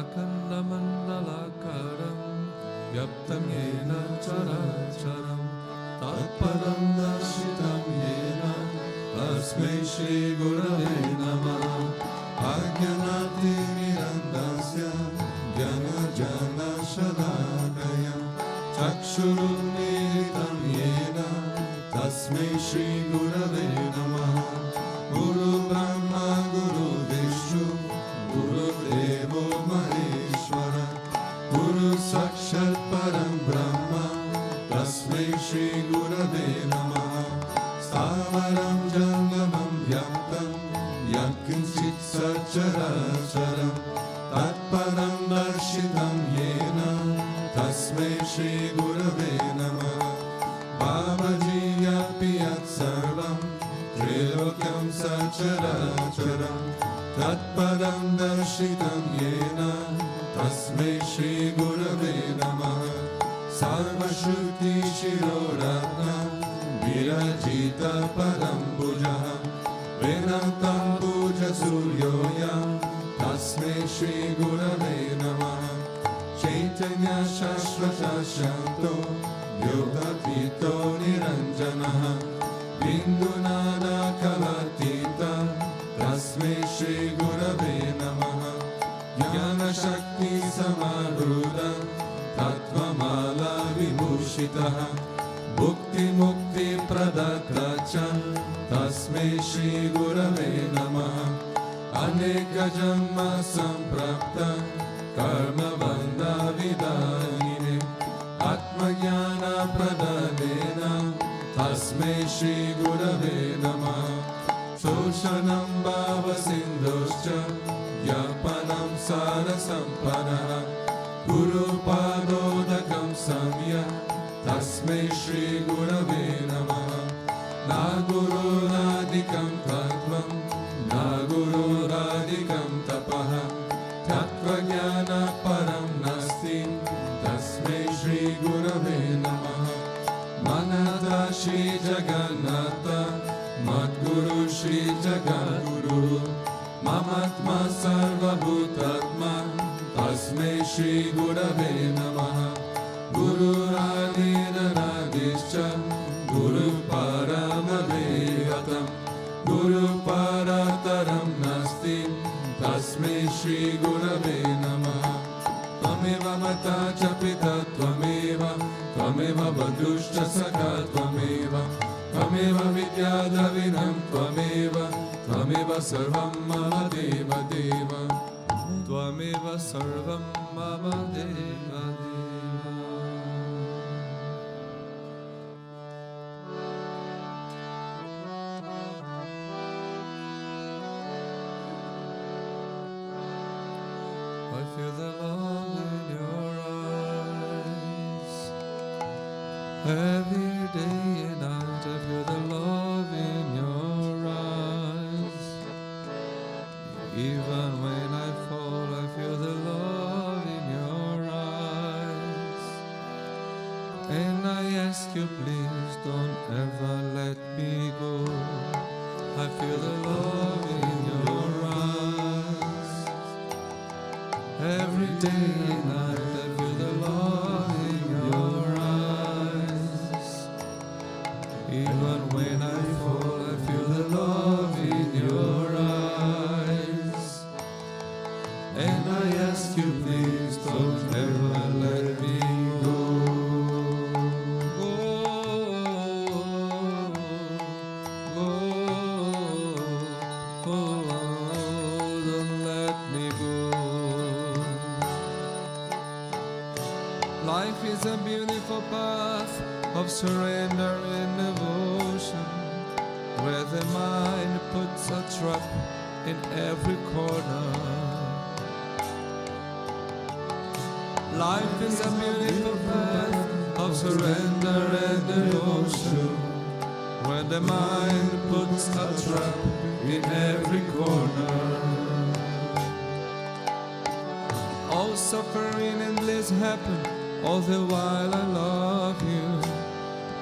Akandamandalakaram Vyaptam Yena Characharam Tatparam Darshitam Yena Tasmai Shri Gurave Namaha Ajnanati Mirandasya Jana Jana Shalakaya Chakshuruniritam Yena Tasmai Shri Gurave Namaha Guru Brahma Guru Vishnu Guru Devo Maheshwara Guru Sakshat Param Brahma Tasmai Shri Gurave Namaha Stavaram Jangamam Vyaktam Yakinchit Sacharacharam Tatparam Darshitam Yena Tasmai Shri Gurave Namaha Babaji Yapiyat Sarvam Trilokyam Sacharacharam Tatparam Darshitam Yena Tasmai Shri Gurave Namaha Sarvashruti Shiroratna Virajita Param Pujaha Venantam Puja Suryoyam Tasmai Shri Gurave Namaha Chaitanya Shashvata Shanto Yogatito Niranjanaha Bindunada Kalatita Tasmai Shri Gurave Namaha Jnana Shakti Samarudha Tattvamala Vibhushitaha Bhukti Mukti Pradatacha Tasmai Shri Gurave Namaha Aneka Janma Samprapta Karma Bandha Vidahine Atma Jnana Pradadena Tasmai Shri Gurave Namaha Shoshanam Bhava Sindhuscha Yapanam Sara Sampanaha Guru Padodakam Samya Tasmai Shri Gurave Namaha Na Guru Radikam Tattvam Na Guru Radikam Tapaha Tattva Jnana Param Nasti Tasmai Shri Gurave Namaha Manata Shri Jagannatha Madguru Shri Jagadguru Mamatma Sarva Bhutatma Tasmai Shri Gurave Namaha Guru Radina Radishcha Guru Paramadevatam Guru Parataram Nasti Tasmai Shri Gurave Namaha Tvameva Mata Chapita Tvameva Tvameva Badrushcha Saka Tvameva Tvameva Vidyadravinam Tvameva Tvameva Sarvam Mama Deva Deva Tvameva Sarvam Mama Deva Deva. I feel the love in your eyes. Every day and night I feel the love in your eyes. Even when I fall I feel the love in your eyes. And I ask you please don't ever let me go. I feel the love in your eyes. Every day and night I feel the love in your eyes. Even when I fall I feel the love in your eyes. And I ask you please don't ever let me go. Don't let me go. Life is a beautiful path of surrender and devotion, where the mind puts a trap in every corner. Life is a beautiful path of surrender and devotion, where the mind puts a trap in every corner. All suffering and bliss happen all the while I love you.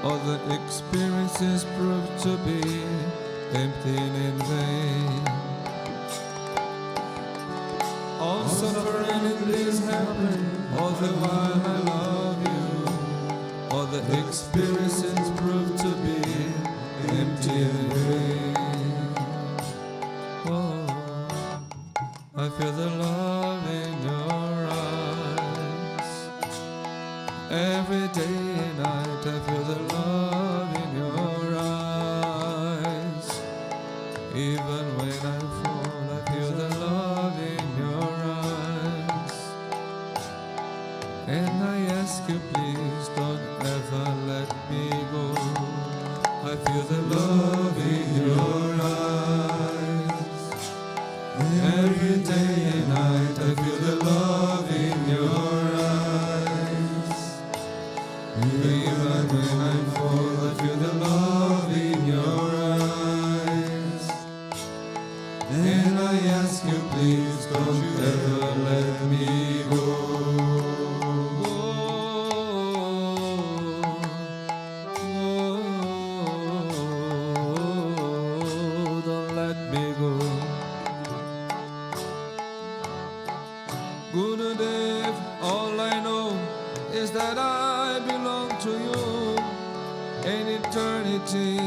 All the experiences prove to be empty and in vain. All suffering and bliss after a while I love you. All the experiences prove to be empty and vain. Oh, I feel the love in your eyes. Every day and night I feel the love in your eyes. Even when I fall, I feel the love in your eyes. And I ask you, please don't ever let me go. I feel the love in your eyes. Every day and night I feel the love in your eyes. Even when I fall, I feel the love in your eyes. And I ask you, please don't ever let me go. Don't let me go. Gurudev, all I know is that I belong to you, and eternity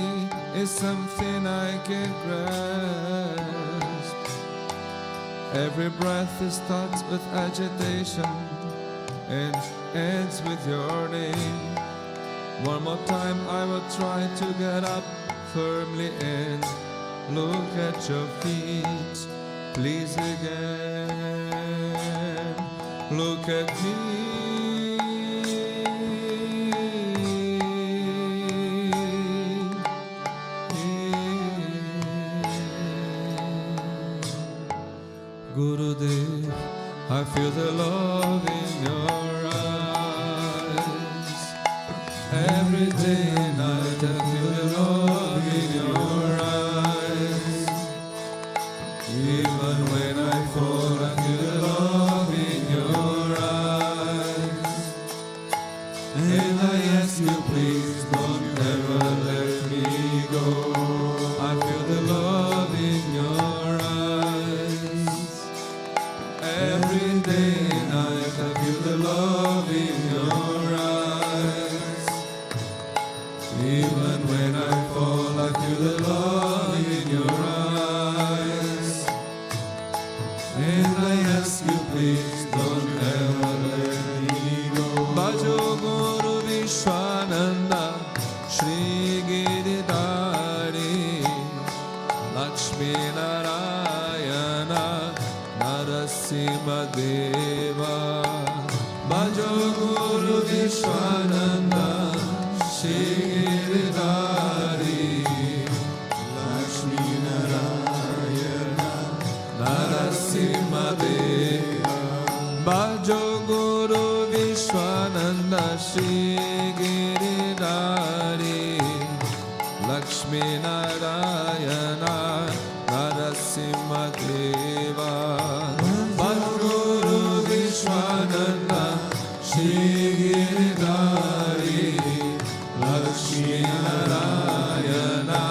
is something I can grasp. Every breath starts with agitation and ends with your name. One more time I will try to get up firmly and look at your feet. Please again, look at me. Gurudev, I feel the love in your eyes. Every day and night I feel the love in your eyes. Even when I fall, I feel the love in your eyes. And I ask you, please don't ever let me go. I feel the love in your eyes. Every day and night I feel the love in your eyes. Even when I fall, I feel the love in your eyes. And I ask you, please don't ever let me go. Bhajo Guru Vishwananda Shri Giridhari Lakshmi Narayana Narasimha Deva. Bhajo Guru Vishwananda Shri Giridhari Lakshmi Narayana Narasimha Deva. Bhajo Guru Vishwananda Shri Giridhari Lakshmi Narayana Narasimha Deva. Guru Vishwananda Shri Giridhari Lakshmi Narayana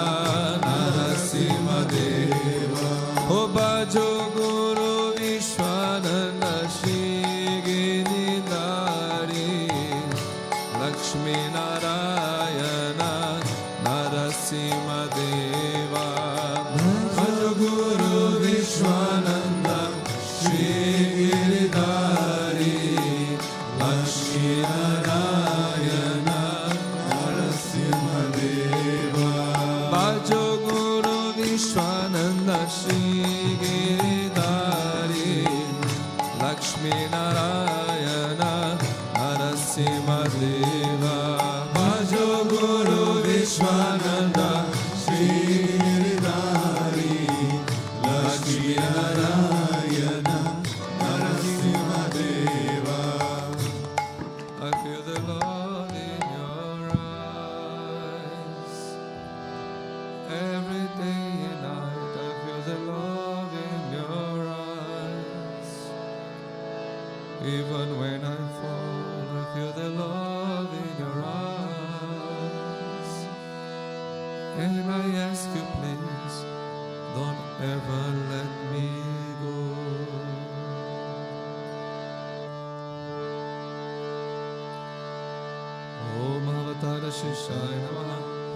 Narasimha Deva. O Bhajo Guru Vishwananda Shri Giridhari Lakshmi Narayana Narasimha Deva. Bhajo Guru Vishwananda Shri Giridhari Lakshmi Narayana Narasimha Deva. Bhajo Guru Vishwananda Shri Giridhari Lakshmi Narayana Narasimha Deva. Bhajo Guru Vishwananda Shri Giridhari Lakshmi Narayana Narasimha Deva. I feel the love in your eyes. Every day and night I feel the love in your eyes. Even when I fall, I feel the love in your eyes. And I ask you, please, don't ever let me go. वशिष्ठाय नमः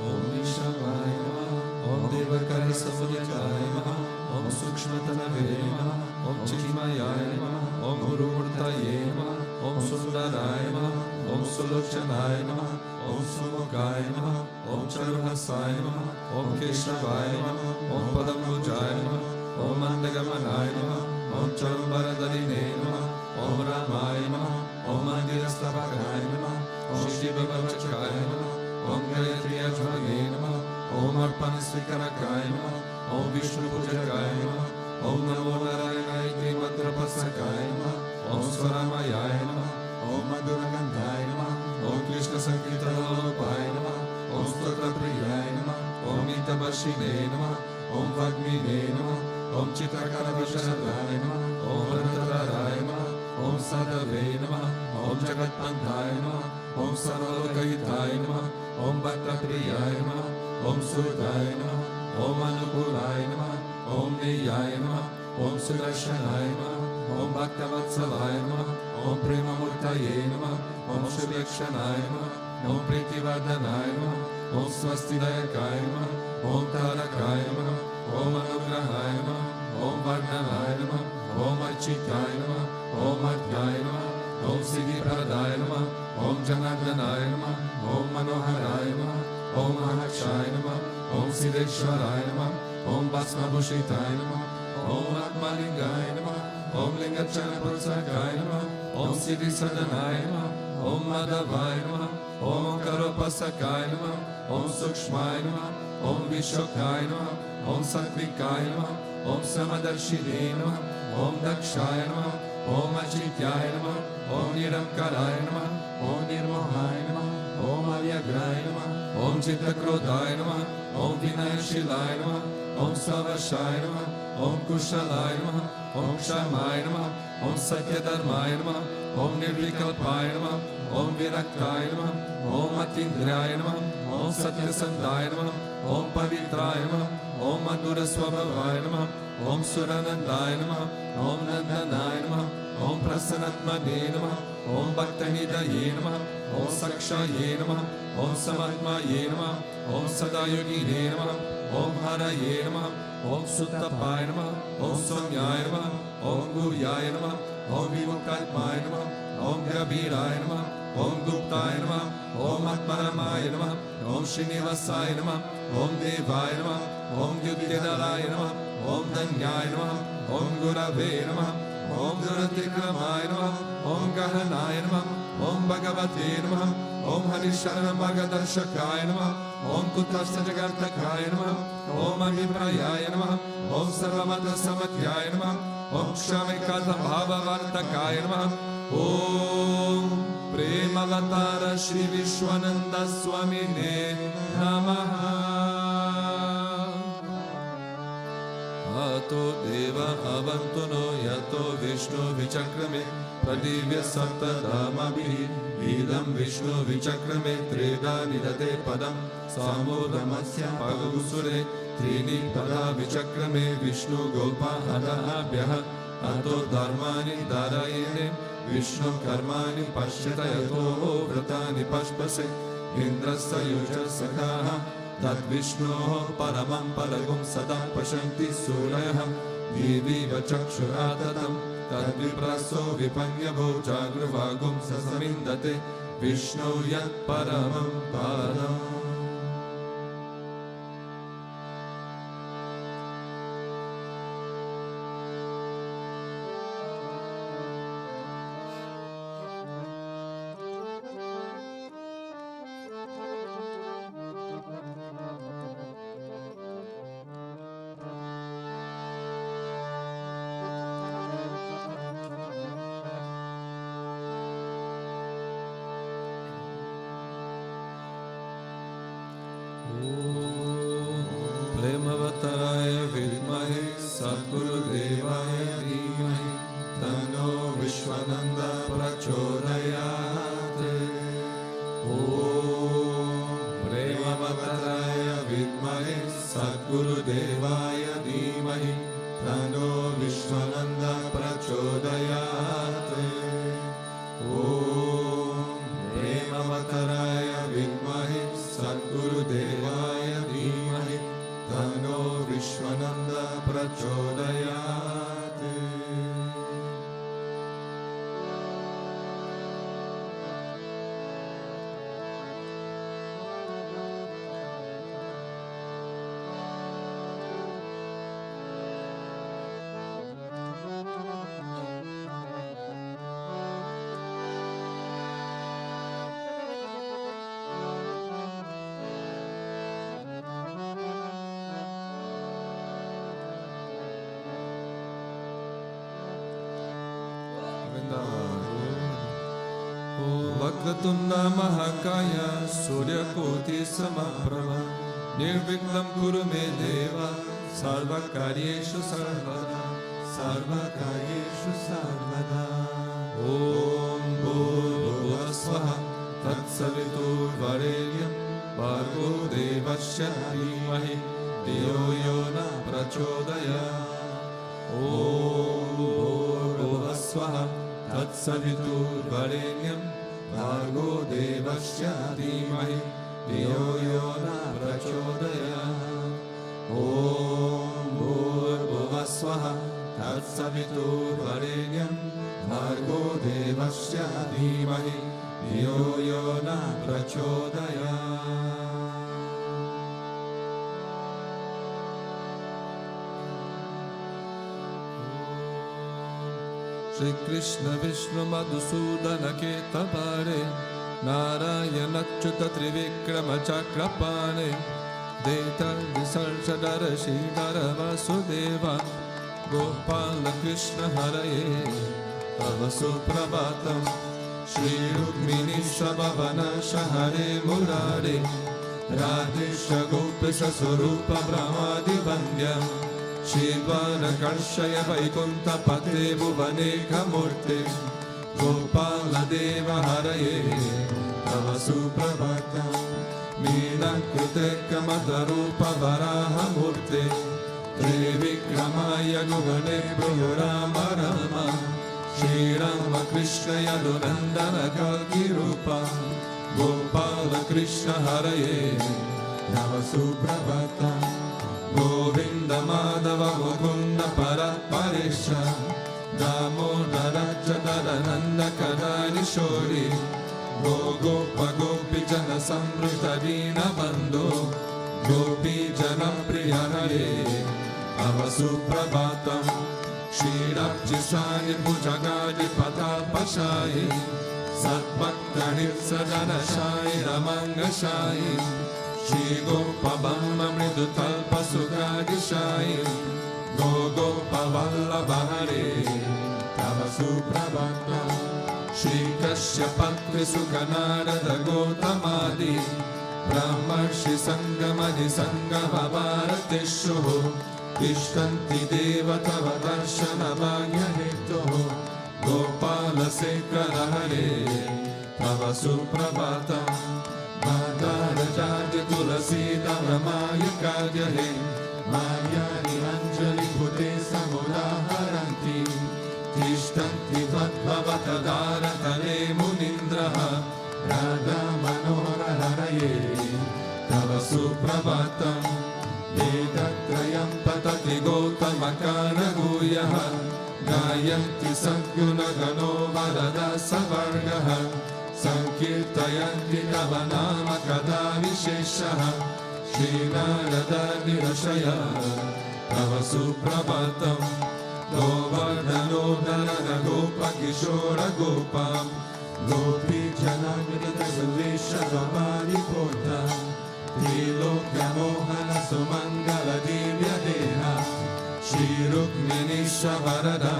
ओम ईशावाय नमः ओम देवकर समुदयाय नमः ओम सूक्ष्मतनवे नमः ओम चिन्मयाय नमः ओम गुरुमूर्तये नमः ओम सुंदराय नमः ओम सुलोचनाय नमः ओम सुमुखाय नमः ओम चरुहसाय नमः ओम केशवाय नमः ओम पदम्बुजाय नमः ओम मंदगमनाय नमः ओम चरुम्बरधरिणे नमः ओम रामाय नमः ओम मंदिरस्थापकाय नमः ओम शिववचकाय नमः ओम गायत्र्यध्वगे नमः ओम अर्पणस्वीकारकाय नमः ओम विष्णुपूजकाय नमः ओम नमो नारायणाय मंत्रपसकाय नमः ओम स्वरमयाय नमः ओम मधुरगंधाय नमः ओम कृष्ण संकीर्तनलोपाय नमः ओम स्तोत्रप्रियाय नमः ओम मितवर्षिणे नमः ओम वाग्मिने नमः ओम चित्रकरवशराय नमः ओम अनन्तराय नमः ओम सदवे नमः ओम जगत्पन्थाय नमः ओम सर्वलोकहिताय नमः ओम भक्तप्रियाय नमः ओम सुहृदाय नमः ओम अनुकूलाय नमः ओम नेयाय नमः ओम सुदर्शनाय नमः ओम भक्तवत्सलाय नमः ओम प्रेममूर्तये नमः ओम सुवीक्षणाय नमः ओम प्रीतिवर्धनाय नमः ओम स्वस्तिदायकाय नमः ओम तारकाय नमः ओम अनुग्रहाय नमः ओम वर्णनाय नमः ओम अर्चिताय नमः ओम अर्घ्याय नमः ओम सिद्धिप्रदाय नमः ओम जनार्दनाय नमः ओम मनोहराय नमः ओम महर्षाय नमः ओम सिद्धेश्वराय नमः ओम भस्मभूषिताय नमः ओम आत्मलिंगाय नमः ओम लिंगचरणपुरुषाय नमः ओम सिद्धिसदनाय नमः ओम माधवाय नमः ओम करोपसकाय नमः ओम सूक्ष्माय नमः ओम विशोकाय नमः ओम सात्विकाय नमः ओम समदर्शिने नमः ओम दक्षाय नमः ओम अचित्याय नमः ओम निरंकाराय नमः ओम निर्मोहाय नमः ओम अव्यग्राय नमः ओम चित्तक्रोधाय नमः ओम विनयशीलाय नमः ओम सवशाय नमः ओम कुशलाय नमः ओम क्षमाय नमः ओम सत्यधर्माय नमः ओम निर्विकल्पाय नमः ओम विरक्ताय नमः ओम अतीन्द्रियाय नमः ओम सत्यसंधाय नमः ओम पवित्राय नमः ओम मधुर स्वभावाय नमः ओम सुरानंदाय नमः ओम नंदनाय नमः ओम प्रसन्नात्मने नमः ओम भक्तनिधये नमः ओम साक्षाये नमः ओम समात्माये नमः ओम सदायोगिने नमः ओम हरये नमः ओम सुत्तपाय नमः ओम सौम्याय नमः ओम गुह्याय नमः ओम विमुक्तात्माय नमः ओम गभीराय नमः ओम गुप्ताय नमः ओम आत्मरमाय नमः ओम श्रीनिवासाय नमः ओम देवाय नमः ओम द्युतिधराय नमः ओम धन्याय नमः ओम गुरवे नमः ओम दुरतिक्रमाय नमः ओम गहनाय नमः ओम भगवते नमः ओम हरिशरणमार्गदर्शकाय नमः ओम कुतस्थजगर्तकाय नमः ओम अभिप्रायाय नमः ओम सर्वमतसमध्याय नमः ओम क्षमिकातभाववर्तकाय नमः ओम प्रेमवतार श्री विश्वानंद स्वामिने नमः अतो देव अवन्तु नो यतो विष्णु विचक्रमे प्रदिव्य सप्तधामभिः इदं विष्णु विचक्रमे त्रेधा निदते पदं सामोदमस्य पगुसुरे त्रीणि पदा विचक्रमे विष्णु गोपाहदाभ्यः अतो धर्माणि धारयेने विष्णु कर्माणि पश्यत यतो व्रतानि पश्पसे इन्द्रस्य युजसखाः तद्विष्णोः परमं पलगुं सदा पश्यन्ति सूरयः देवीव चक्षुरा ततं तद्विप्रसो विपन्यभो जागृवागुं ससमिन्दते विष्णो यत्परमं पदम् प्रेमवताराय विद्महे सद्गुरुदेवाय धीमहि तन्नो विश्वानन्द प्रचोदयात्। ॐ प्रेमवताराय विद्महे सद्गुरुदेवाय धीमहि तन्नो विश्वानन्द प्रचोदयात्। ॐ प्रेमवताराय विद्महे prachodayate. Vakratunda Mahakaya Suryakoti Samaprabha Nirviklam Kuru Me Deva Sarvakaryeshu Sarvada Sarvakaryeshu Sarvada Om Bhurvuvah Swaha Tatsavitur Varenyam Bhargo Devasya Dhimahi Dhiyo Yona Prachodayat Om Bhurvuvah Swaha Tatsavitur Varenyam Bhargo Devasya Dhimahi Dhiyo Yona Prachodayat Om Bhurvuvah Swaha Tatsavitur Varenyam Bhargo Devasya Dhimahi Dhiyo Yona Prachodayat. Shri Krishna Vishnu Madhusudana Ketavare Narayana Achyuta Trivikrama Chakrapane Deta Visarshadara Shridhara Vasudeva Gopala Krishna Haraye Tava Suprabhatam Shri Rukmini Shabhavana Shahare Murare Radhisha Gopisa Surupa Brahmadi Vandyam Shivana Karshaya Vaikunta Pate Bhuvane Kamurte Gopala Deva Haraye Tava Suprabhatam Meena Krute Kamatarupa Varaha Murte Trivikramaya Gugane Prayurama Rama Shri Rama Krishna Yadunandana Kalki Rupa Gopala Krishna Haraye Tava Suprabhatam Govinda Madhava Mukunda Paraparesha Damodara Jadarananda Kadani Shori Gogopa Gopi Jana Samrita Dina Bandho Gopi Jana Priyahare Avasuprabhatam Shri Rapjisani Bhujagadi Patapashayi Satbhaktanit Sadana Shayi Ramanga Shayi Shri Gopa Bhamma Mridutalpa Sukadishayi Gogopa Vallabha Hare Tava Suprabhatam Shri Kashyapatri Sukanarada Gotamadi Brahmarshi Sangamadi Sangama Bharateshu Tishtanti Deva Tava Darshana Bhagya Hetoho Gopala Sekara Hare Tava Suprabhatam Madharajaja Tulasi Damramaya Kadyahe Maya Niranjali Bhute Samudaharanti Tishtanti Vadbhavatadara Tale Munindraha Radha Manora Haraye Tava Suprabhatam Vedatrayam Patati Gotamakana Guyaha Gayanti Sadguna Gano Varada Savargaha Sankirtayanti Tavanama Kada Visheshaha Shri Narada Nirashaya Tava Suprabhatam Govardhano Dharana Gopa Kishora Gopam Gopi Janamrita Suvesha Vabari Pota Trilokya Mohana Sumangala Divya Deha Shri Rukmini Shavarada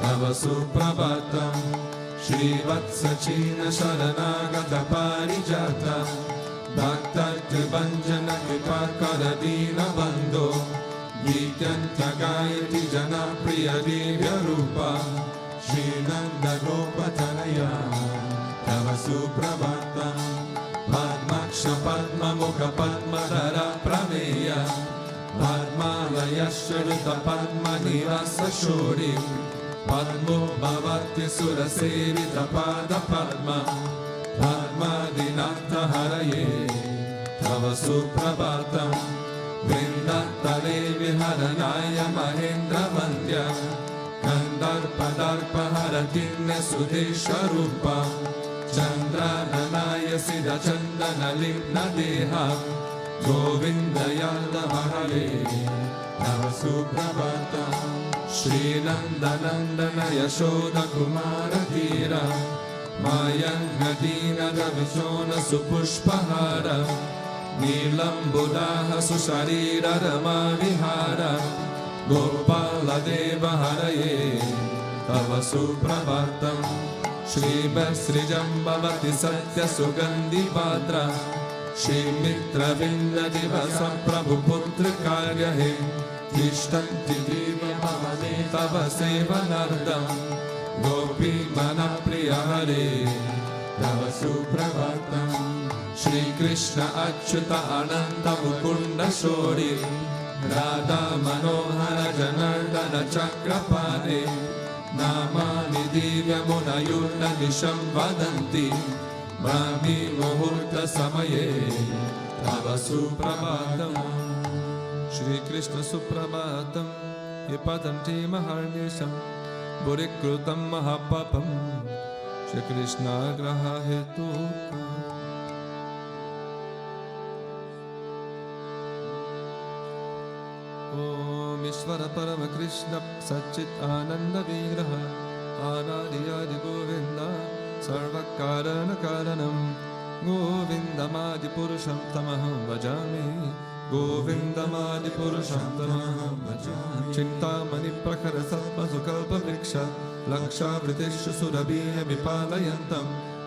Tava Suprabhatam Shri Vatsachina Sharanagata Parijata Bhakta Tribanjana Kripakara Dina Bandho Nityanta Gayati Jana Priya Divya Rupa Shri Nanda Gopatanaya Tava Suprabhatam Padmaksha Padma Mukha Padma Dara Prameya Padmalaya Sharuta Padma Nivasa Shuri Padmo Bhavati Sura Sevita Pada Padma Padma Dinata Haraye Tava Suprabhatam Vrindatare विहरणाय महेन्द्रवन्द्य कन्दर्पदर्पहरतिन्यसुधीश्वरूप चन्द्राननाय सिरचन्दनलिम्नदेह Govind Yadav हरे तव सुप्रभातम् श्रीनन्दनन्दन यशोदकुमार धीर मायङ्गदीनरविशोन सुपुष्पहार नीलम्बुदाह सुशरीर रमा विहार गोपालदेव हरये तव सुप्रभातम् श्रीभस्त्रिजम्बवति सत्यसुगन्धिपात्र श्रीमित्रविन्ददिवस प्रभुपुत्रकार्यहे तिष्ठन्ति दीपमवने तव सेवनार्थम् गोपीमनप्रिय हरे तव सुप्रभातम् श्रीकृष्ण अच्युत अनन्त मुकुन्द शौरि राधा मनोहर जनार्दन चक्रपाणे नामानि दिव्यमुनयुर्नदिशं वदन्ति ब्राह्मी मुहूर्त समये तव सुप्रभातम् श्रीकृष्ण सुप्रभातम् विपदन्ति महर्निशम् बुरिकृतं महापापं श्रीकृष्णाग्रह हेतु ओम ईश्वर परम कृष्ण सच्चित् आनंद विग्रह अनादि गोविंद सर्वकारण कारणं गोविन्दमादिपुरुषं तमहं भजामि गोविन्दमादिपुरुषं तमहं भजामि चिन्तामणि प्रखर सत्त्वसुकल्पवृक्ष लक्षावृतिषु सुरभीयविपालयन्तं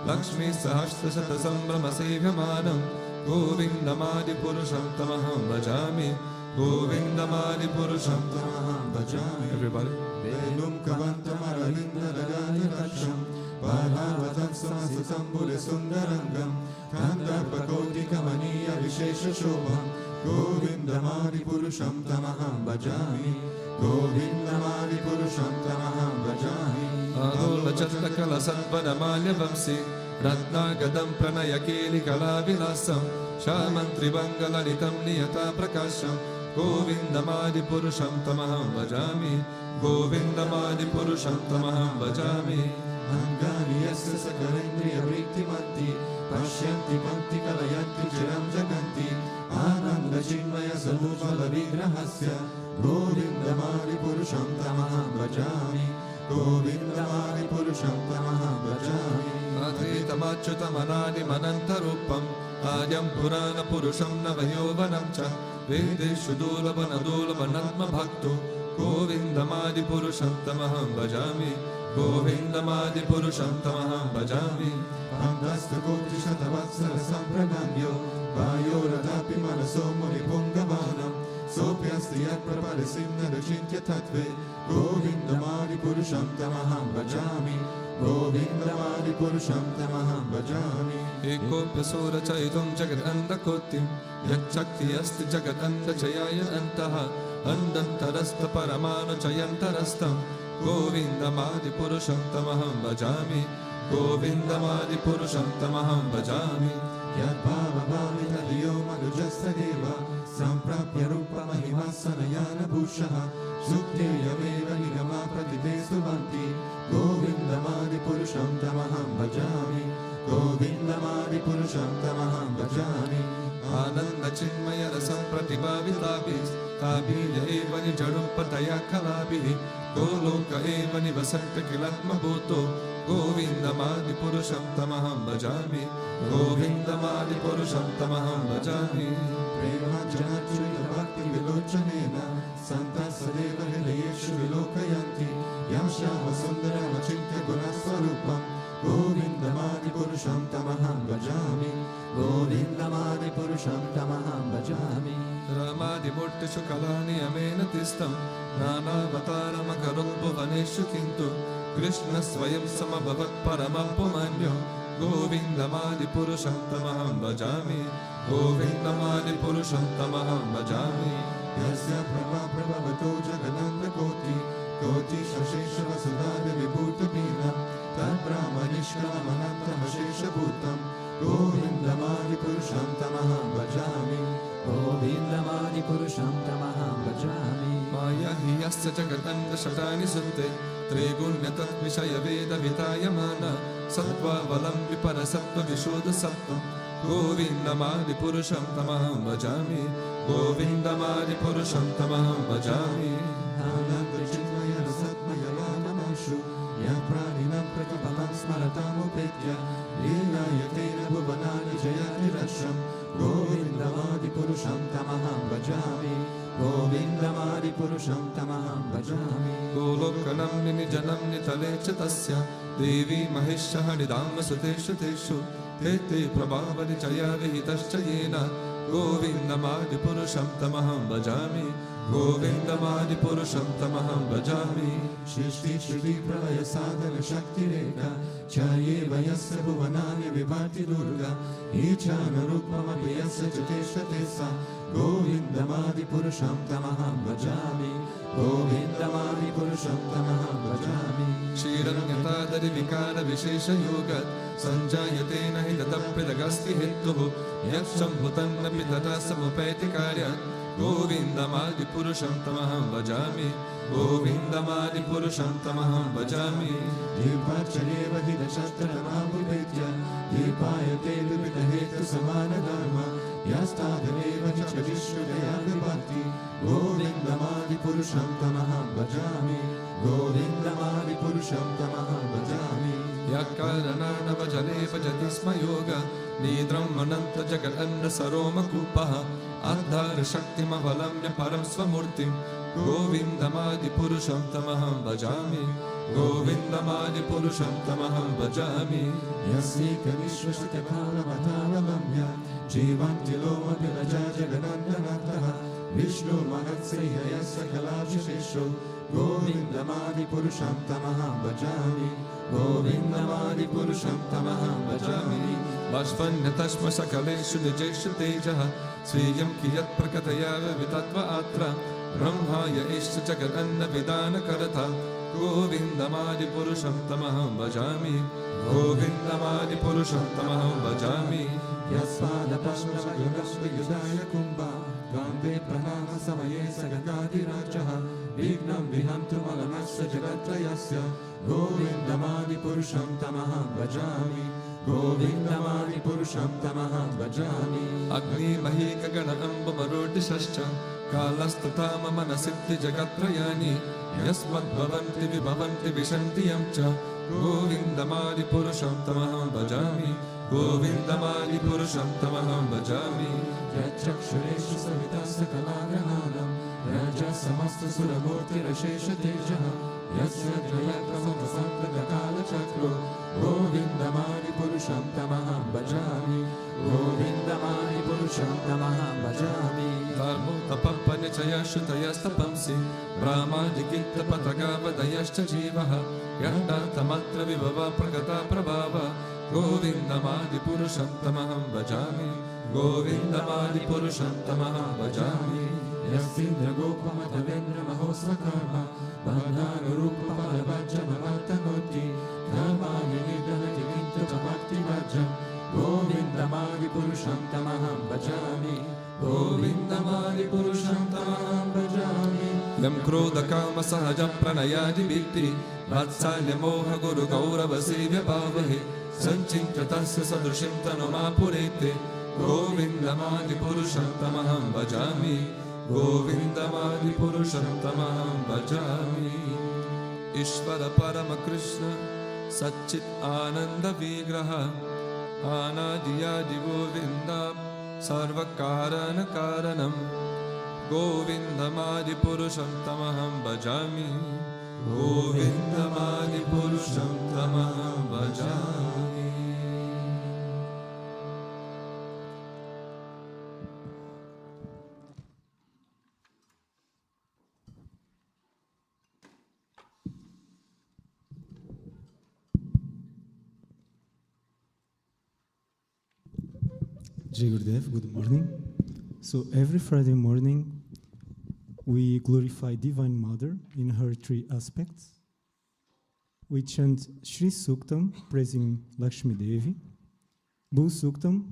Lakshmi सहस्रशतसम्भ्रमसेव्यमानं गोविन्दमादिपुरुषं तमहं भजामि गोविन्दमादिपुरुषं तमहं भजामि Everybody Velum kavantam arvindaraganya taksham Paravatam samasitambude sundarangam Kandarpakotikamaniya vishesha shobham Govindamadipurusham tamaham bhajami Govindamadipurusham tamaham bhajami Adola chattakala sadvanamalya vamsi Ratnagadam pranayakeli kalavilasam Shamantrivangala-litam niyata prakasham Govindamadipurusham tamaham bhajami Govindamadipurusham tamaham bhajami Angani yasya sakarendriya vrittimanti Pashyanti panti kalayanti chiram jaganti Ananda chinmaya sarvapala vigrahasya Govindamadipurusham tamaham bhajami Govindamadipurusham tamaham bhajami Adhitamatchutamanaadi manantarupam Adyam purana purusham navayovanam cha Vedeshu dulabhanadulabhanatma bhakto Govindamadipurusham tamaham bhajami Govindamadipurusham tamaham bhajami Pandastu shatavatsara sampragamyo Vayoradapi manaso munipungavaanam Sopyasti yat praparisimna dachintya tattve Govindamadipurusham tamaham bhajami Govindamadipurusham tamaham bhajami Ekopya sura chaitum jagat andakotim Yachakti asti jagat andachayaya antaha Andantarasta paramano chayantarastam Govindamadipurusham tamaham bhajami Govindamadipurusham tamaham bhajami Yad bhava bhavita diyo manujasta deva Samprapya rupa mahimasanayana bhushaha Suktiriyameva nigama pratidestu vanti Govindamadipurusham tamaham bhajami Govindamadipurusham tamaham bhajami Ananda chinmaya rasam pratibhavitapis Tabhilya eva nijarupataya kalabihi Goloka eva nivasanta kilatma bhuto Govindamadipurusham tamaham bhajami Govindamadipurusham tamaham bhajami Prema janachurita bhakti vilochanena Santa sadeva hilayeshu vilokayanti Yam shama sundaram achintya gunaswarupam Govindamadipurusham tamaham bhajami Govindamadipurusham tamaham bhajami Ramadimurtishu kalani amena tistam Nanavataramakarubbhuvaneshu kintu Krishna swayam samabhavat paramapumanyo Govindamadipurusham tamaham bhajami Govindamadipurusham tamaham bhajami Yasya prabha prabhavato jagananda koti Koti shashesha vasudhaya vibhuta bina Tad brahmanishkalam anantam ashesha bhutam Govindamadipurusham tamaham bhajami Govindamadipurusham tamaham bhajami bhajami. Maya hiyasya jagatanda shatani sutte Trigunya tat vishaya veda vitayamana Sattva valam vipara sattva vishuddha sattvam Govindamadi purusham tamaham bhajami Govindamadi purusham tamaham bhajami Ananda chitmaya rasatmaya vanamashu Yapraninam pratipalam smaratam upetya Leelayatena bhuvanani jayati rasham Govindamadi purusham tamaham bhajami Govindamadi purusham tamaham bhajami Golokanam ninijanam nitale chatasya Devi mahesha haridama suteshu teshu Tete prabhavani chaya vihitascha yena Govindamadi purusham tamaham bhajami Govindamadi purusham tamaham bhajami Shishti Shri Pralaya Sadhana Shakti Reka Chaye Vayasya Bhuvanani Vibhati Durga Ichana Rupama Piyasya Chatesha Tesa Govindamadi Purusham Tamaham Bhajami Govindamadi Purusham Tamaham Bhajami Shiranyatadari vikara vishesha yogat Sanjayate nahi tatapridagasti hittuhu Yaksham bhutanna pitata samupeti karyat Govindamadi purusham tamaham bhajami Govindamadi purusham tamaham bhajami Dipachareva Hida Shastra Mahabhupetya Dipayate Vipita Hetu Samana Dharma Yastadhaneva Chicha Vishwadaya Vibhakti Govindamadi Purusham Tamaham Bhajami Govindamadi Purusham Tamaham Bhajami Yakaranana vajale bhajati sma yoga Nidram mananta jagat anna saroma kupaha Adhara shakti mavalamya param svamurtim Govindamadi purusham tamaham bhajami Govindamadi purusham tamaham bhajami Yasika Vishwashita Kala Matavalamya Jivanti Loma Pilaja Jaganandanataha Vishnu Mahatsriya Yasya Kalabhishesho Govindamadi Purusham Tamaham Bhajami Govindamadi Purusham Tamaham Bhajami Vashvanyatashma sakaleshu nijeshu tejaha Sviyam kiyat prakataya vitatva atra Brahmaya isha jagat anna vidana karata Govindamadi purusham tamaham bhajami Govindamadi purusham tamaham bhajami Yasvada Pashnava Yunashva Yudaya Kumbha Gambe Pranama Samaye Sagandadi Rajaha Vignam Vihantu Malamasya Jagatrayasya Govindamadi Purusham Tamaham Bhajami Govindamadi Purusham Tamaham Bhajami Agni Mahika Gana Amba Marudishascha Kalastutama Manasiddhi Jagatrayani Yasmad Bhavanti Vibhavanti Vishanti Yamcha Govindamadi Purusham Tamaham Bhajami Govindamadi Purusham Tamaham Bhajami Yachakshureshu Savitasya Kalagrahanam Raja Samasta Suramurti Rashesha Tejaha Yasya Jayakama Sampata Kala Chakro Govindamadi Purusham Tamaham Bhajami Govindamadi Purusham Tamaham Bhajami Dharmo Tapapanya Chayashutayastapamsi Brahma Jikita Patagava Dayashcha Jivaha Yanda Tamatra Vibhava Prakata Prabhava Govindamadi Purusham Tamaham Bhajami Govindamadi Purusham Tamaham Bhajami Yasindra Gopamata Vendra Mahosva Karma Bandhana Rupa Palavajja Mavartanoti Karma Vinidhanati Vinta Bhakti Marga Govindamadi Purusham Tamaham Bhajami Govindamadi Purusham Tamaham Bhajami Yam Krodha Kama Sahaja Pranayadi Bhikti Vatsalya Moha Guru Gaurava Sevya Bhavahe Sanchintyatasya Sadrushim Tanuma Purete Govindamadi Purusham Tamaham Bhajami Govindamadi Purusham Tamaham Bhajami Ishvara Parama Krishna Satchit Ananda Vigraha Anadiyadi Govinda Sarva Karana Karanam Govindamadi Purusham Tamaham Bhajami Govindamadi Purusham Tamaham Bhajami Jai Gurudev, good morning. So every Friday morning, we glorify Divine Mother in her three aspects. We chant Shri Suktam, praising Lakshmi Devi, Bhu Suktam,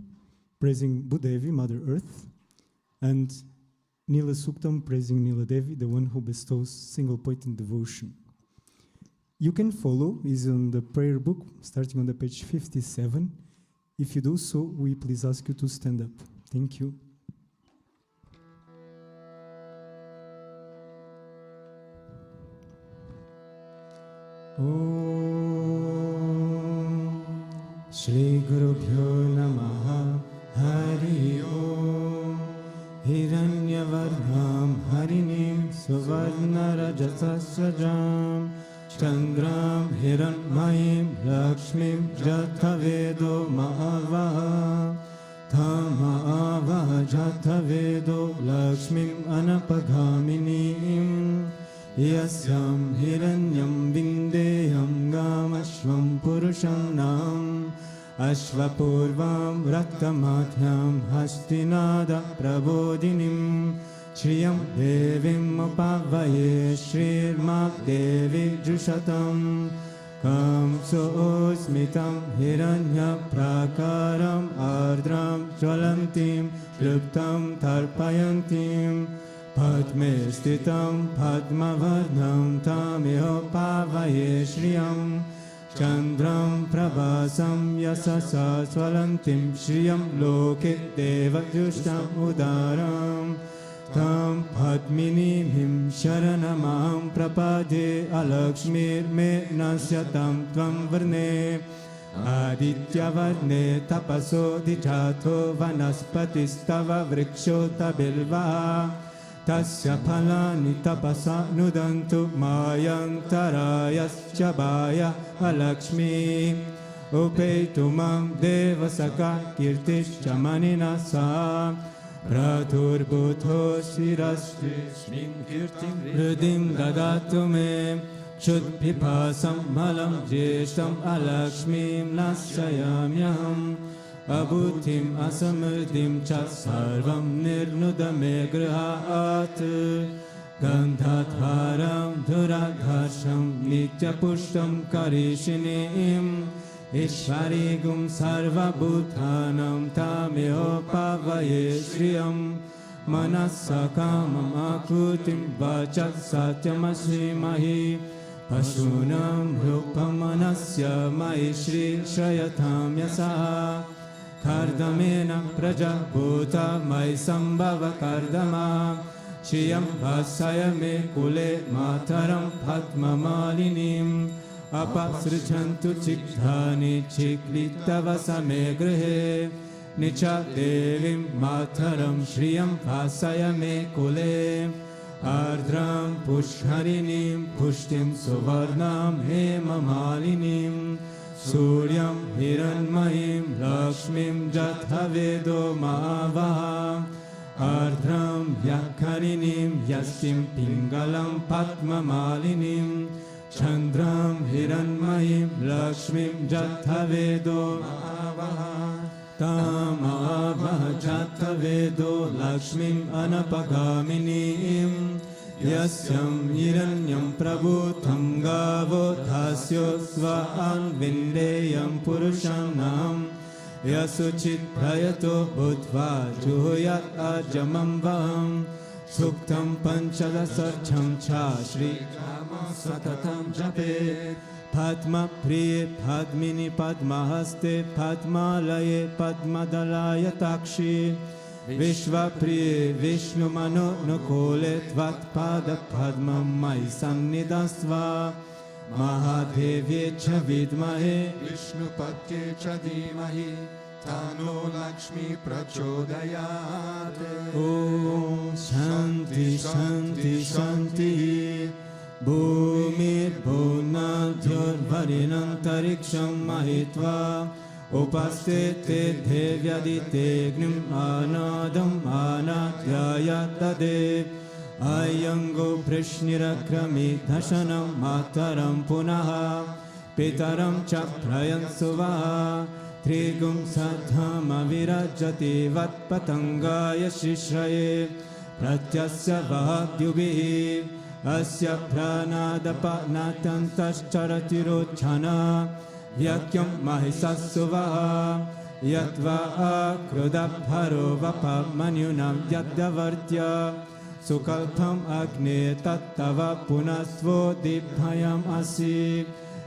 praising Bhudevi, Mother Earth, and Nila Suktam praising Nila Devi, the one who bestows single point in devotion. You can follow, is on the prayer book, starting on the page 57. If you do so, we please ask you to stand up. Thank you. Om Shri Guru Bhyo Namaha Hari Om Hiranyavardham Harinim Suvarna Rajasasrajam Chandram Hiranmayim Lakshmim Jatavedo Mahavaha Tamavaha Jatavedo Lakshmim Anapagaminim Yasyam Hiranyam Vindeyam Gamashvam Purusham Nam Ashvapurvam Rattamadhyam Hastinada Prabodinim Shriyam Devim Upavaye Shrirmak Devi Jushatam Kam Soosmitam Hiranya Prakaram Ardram Jwalantim Kluptam Tarpayantim Padme Stitam Padmavardham Tamiho Pavaye Shriyam Chandram Prabhasam Yasasa Swalantim Shriyam Loke Deva Jushtam Udaram Tam Padminimhim Sharanamam Prapade Alakshmir Me Nasyatam Tvam Varne Aditya Varne Tapaso Dijato Vanaspatistava Vriksho Tabilva Tasya Phalani Tapasa Nudantu Mayantarayascha Bhaya Alakshmi Upeitumam Devasaka Kirtishcha Maninasa Pratur Bhutho Shirasmi Hridim Dadatu Me Shudpipasam Malam Jeshtam Alakshmim Nasayamyam Abhutim Asamridim Cha Sarvam Nirnudame Grihat Gandhatharam Dhuradharsham Nitya Pushtam Karishinim Ishvarigum Sarva Bhutanam Tameho Pavaye Shriyam Manasakamam Akutim Vachat Satyamashri Mahi Pashunam Rupamanasya Mai Shri Shrayatam Yasaha Kardamena Praja Bhuta Mai Sambhava Kardama Shiyam Vasaya Me Kule Mataram Padma Malinim Apasrichantu Chikdhani Chiklitavasa Me Grihe Nicha Devim Mataram Shriyam Vasaya Me Kule Ardram Pushharinim Pushtim Suvarnam Hema Malinim Suryam Hiranmayim Lakshmim Jathavedo Mahavaha Ardram Yakkarinim Yaskim Pingalam Padma Malinim Chandram Hiranmayim Lakshmim Jathavedo Mahavaha Tamavaha Jathavedo Lakshmim Anapagaminim Yasyam Hiranyam Prabhutam Gavo Tasyo Svaan Vindeyam Purushanam Yasuchit Prayato Bhutva Juhuyat Ajamam Vam Suktam Panchadasarcham Cha Shri Rama Satatam Japet Padma Priye Padmini Padmahaste Padmalaye Padmadalaya Takshi Vishva Priye Vishnu Mano Nukole Tvat Pada Padma Mai Sannidasva Mahadevye Cha Vidmahe Vishnu Patye Cha Dhimahi Tano Lakshmi Prachodayate Om Shanti Shanti Shanti Bhumir Bhunadhyur Varinantariksham Mahitva Upastete Devyadite Gnim Anadam Anatyaya Tadev Ayango Prishnirakrami Dashanam Mataram Punaha Pitaram Chaprayan Suvaha Trigum Sadhama Virajati Vatpatangaya Shishraye Pratyasya Vahadyubihi Asya Pranadapa Natantascharatirochana Vyakyam Mahisasuvaha Yatva Akrudabharo Vapa Manyunam Yadavartya Sukaltham agne tattava punasvo dibhayam asi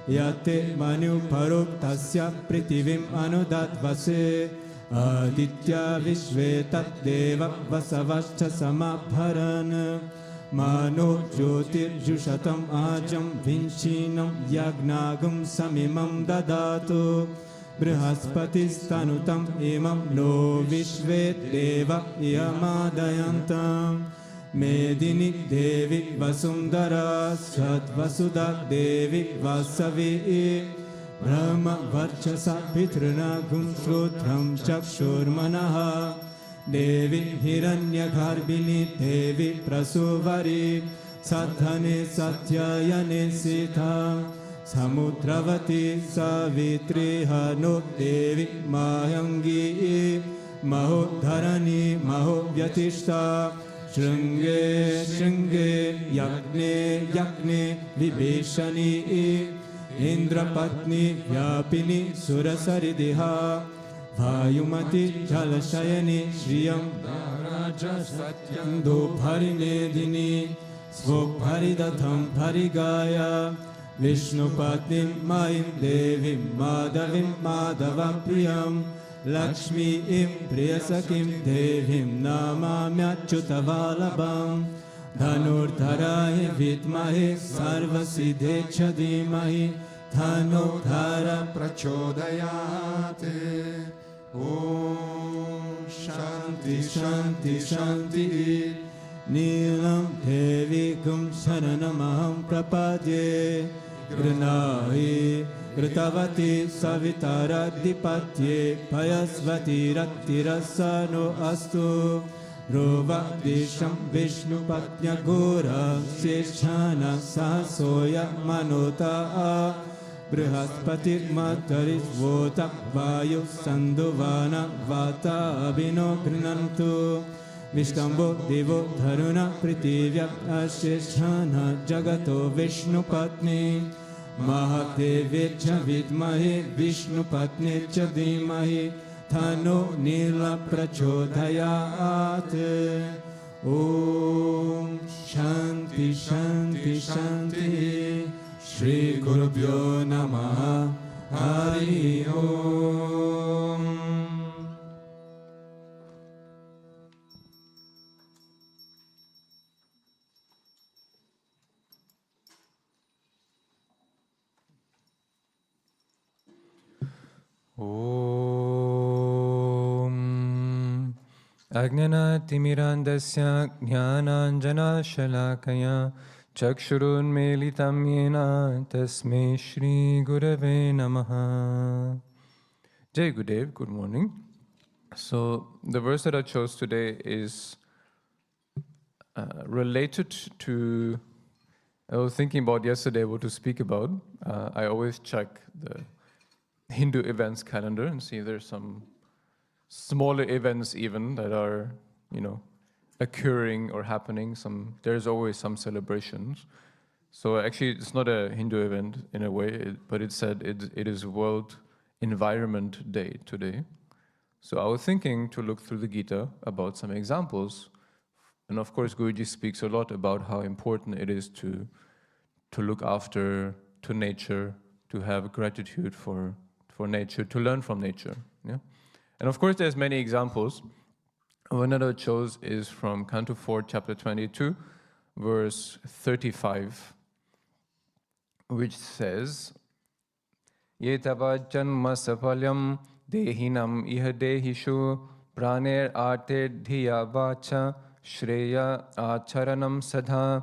Yate manu paruk tasya pritivim anudatvase Aditya vishve tat deva vasavascha samabharan Mano jyotir jushatam ajam vinchinam yagnagam samimam dadatu Brihaspatistanutam imam no vishve deva yamadayantam Medini devi vasundara satvasuda devi vasavi Brahma varchasa pitranagum shrutram chakshurmanaha Devi hiranyagarbhini devi prasuvari Sadhane satyayane sita Samudravati savitri hano devi mahangi Mahodharani mahovyatishta Shringe shringe yagne yagne vibheshani Indrapatni vyapini surasaridiha Vayumati Jalashayani Shriyam Daraja Satyam Bharinedini Svobharidatham Bharigaya Vishnupatnim Mayim Devim Madhavim Madhava Priyam Lakshmi Im Priyasakim Devim Namamyachyutavalabham Dhanurdharaye Vidmahe Sarvasidhe Chadimahi Dhanurdhara Prachodayate Om Shanti Shanti Shanti Nilam Devikum Sharanamaham Prapadye Grinahi Gritavati Savitara Dipatye Payasvati Rattirasano Astu Rovadisham Vishnu Patnya Gora Seshana Sahasoya Manota Brihaspati Mataris Vota Vayu Sanduvana Vata Abhino Grinantu Vishtambo Devo Dharuna Pritivya Asheshana Jagato Vishnu Patni Mahadevecha Vidmahe Vishnu Patni Cha Dhimahi Thano Nila Prachodayat Om Shanti Shanti Shanti Shri Gurubhyo Namaha Hari Om. Om Agnana Timirandasya Jnananjana Shalakaya Chakshurun Melitam Yena Tasmai Shri Gurave Namaha. Jai Gurudev, good morning. So the verse that I chose today is related to, I was thinking about yesterday what to speak about. I always check the Hindu events calendar and see there's some smaller events even that are, occurring or happening. There's always some celebrations. So actually it's not a Hindu event in a way, but it said it is World Environment Day today. So I was thinking to look through the Gita about some examples. And of course Guruji speaks a lot about how important it is to look after to nature, to have gratitude for nature, to learn from nature. Yeah? And of course there's many examples. One that I chose is from Canto 4, chapter 22, verse 35, which says, Yetava janma sapalyam dehinam iha dehishu praner arte dhiya vacha shreya acharanam sadha.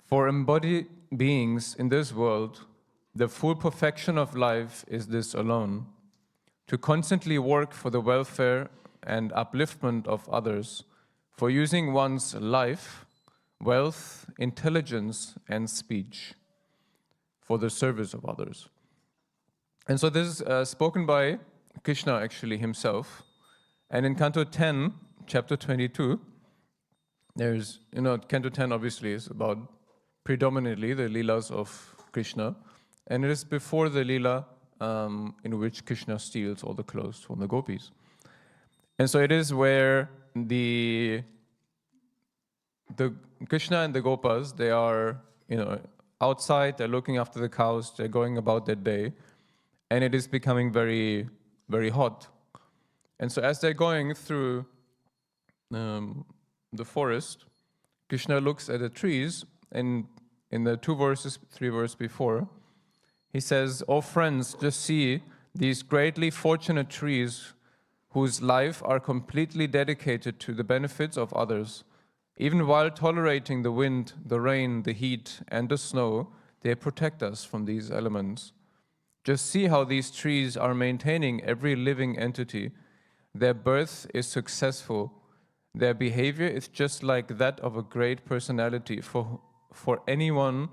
For embodied beings in this world, the full perfection of life is this alone, to constantly work for the welfare and upliftment of others, for using one's life, wealth, intelligence, and speech for the service of others. And so this is spoken by Krishna actually himself. And in Canto 10, chapter 22, there's, Canto 10 obviously is about predominantly the Leelas of Krishna. And it is before the Leela in which Krishna steals all the clothes from the gopis. And so it is where the the Krishna and the Gopas, they are, outside, they're looking after the cows, they're going about their day, and it is becoming very, very hot. And so as they're going through the forest, Krishna looks at the trees, and in the 3 verses before, he says, "Oh friends, just see these greatly fortunate trees whose life are completely dedicated to the benefits of others. Even while tolerating the wind, the rain, the heat, and the snow, they protect us from these elements. Just see how these trees are maintaining every living entity. Their birth is successful. Their behavior is just like that of a great personality. For anyone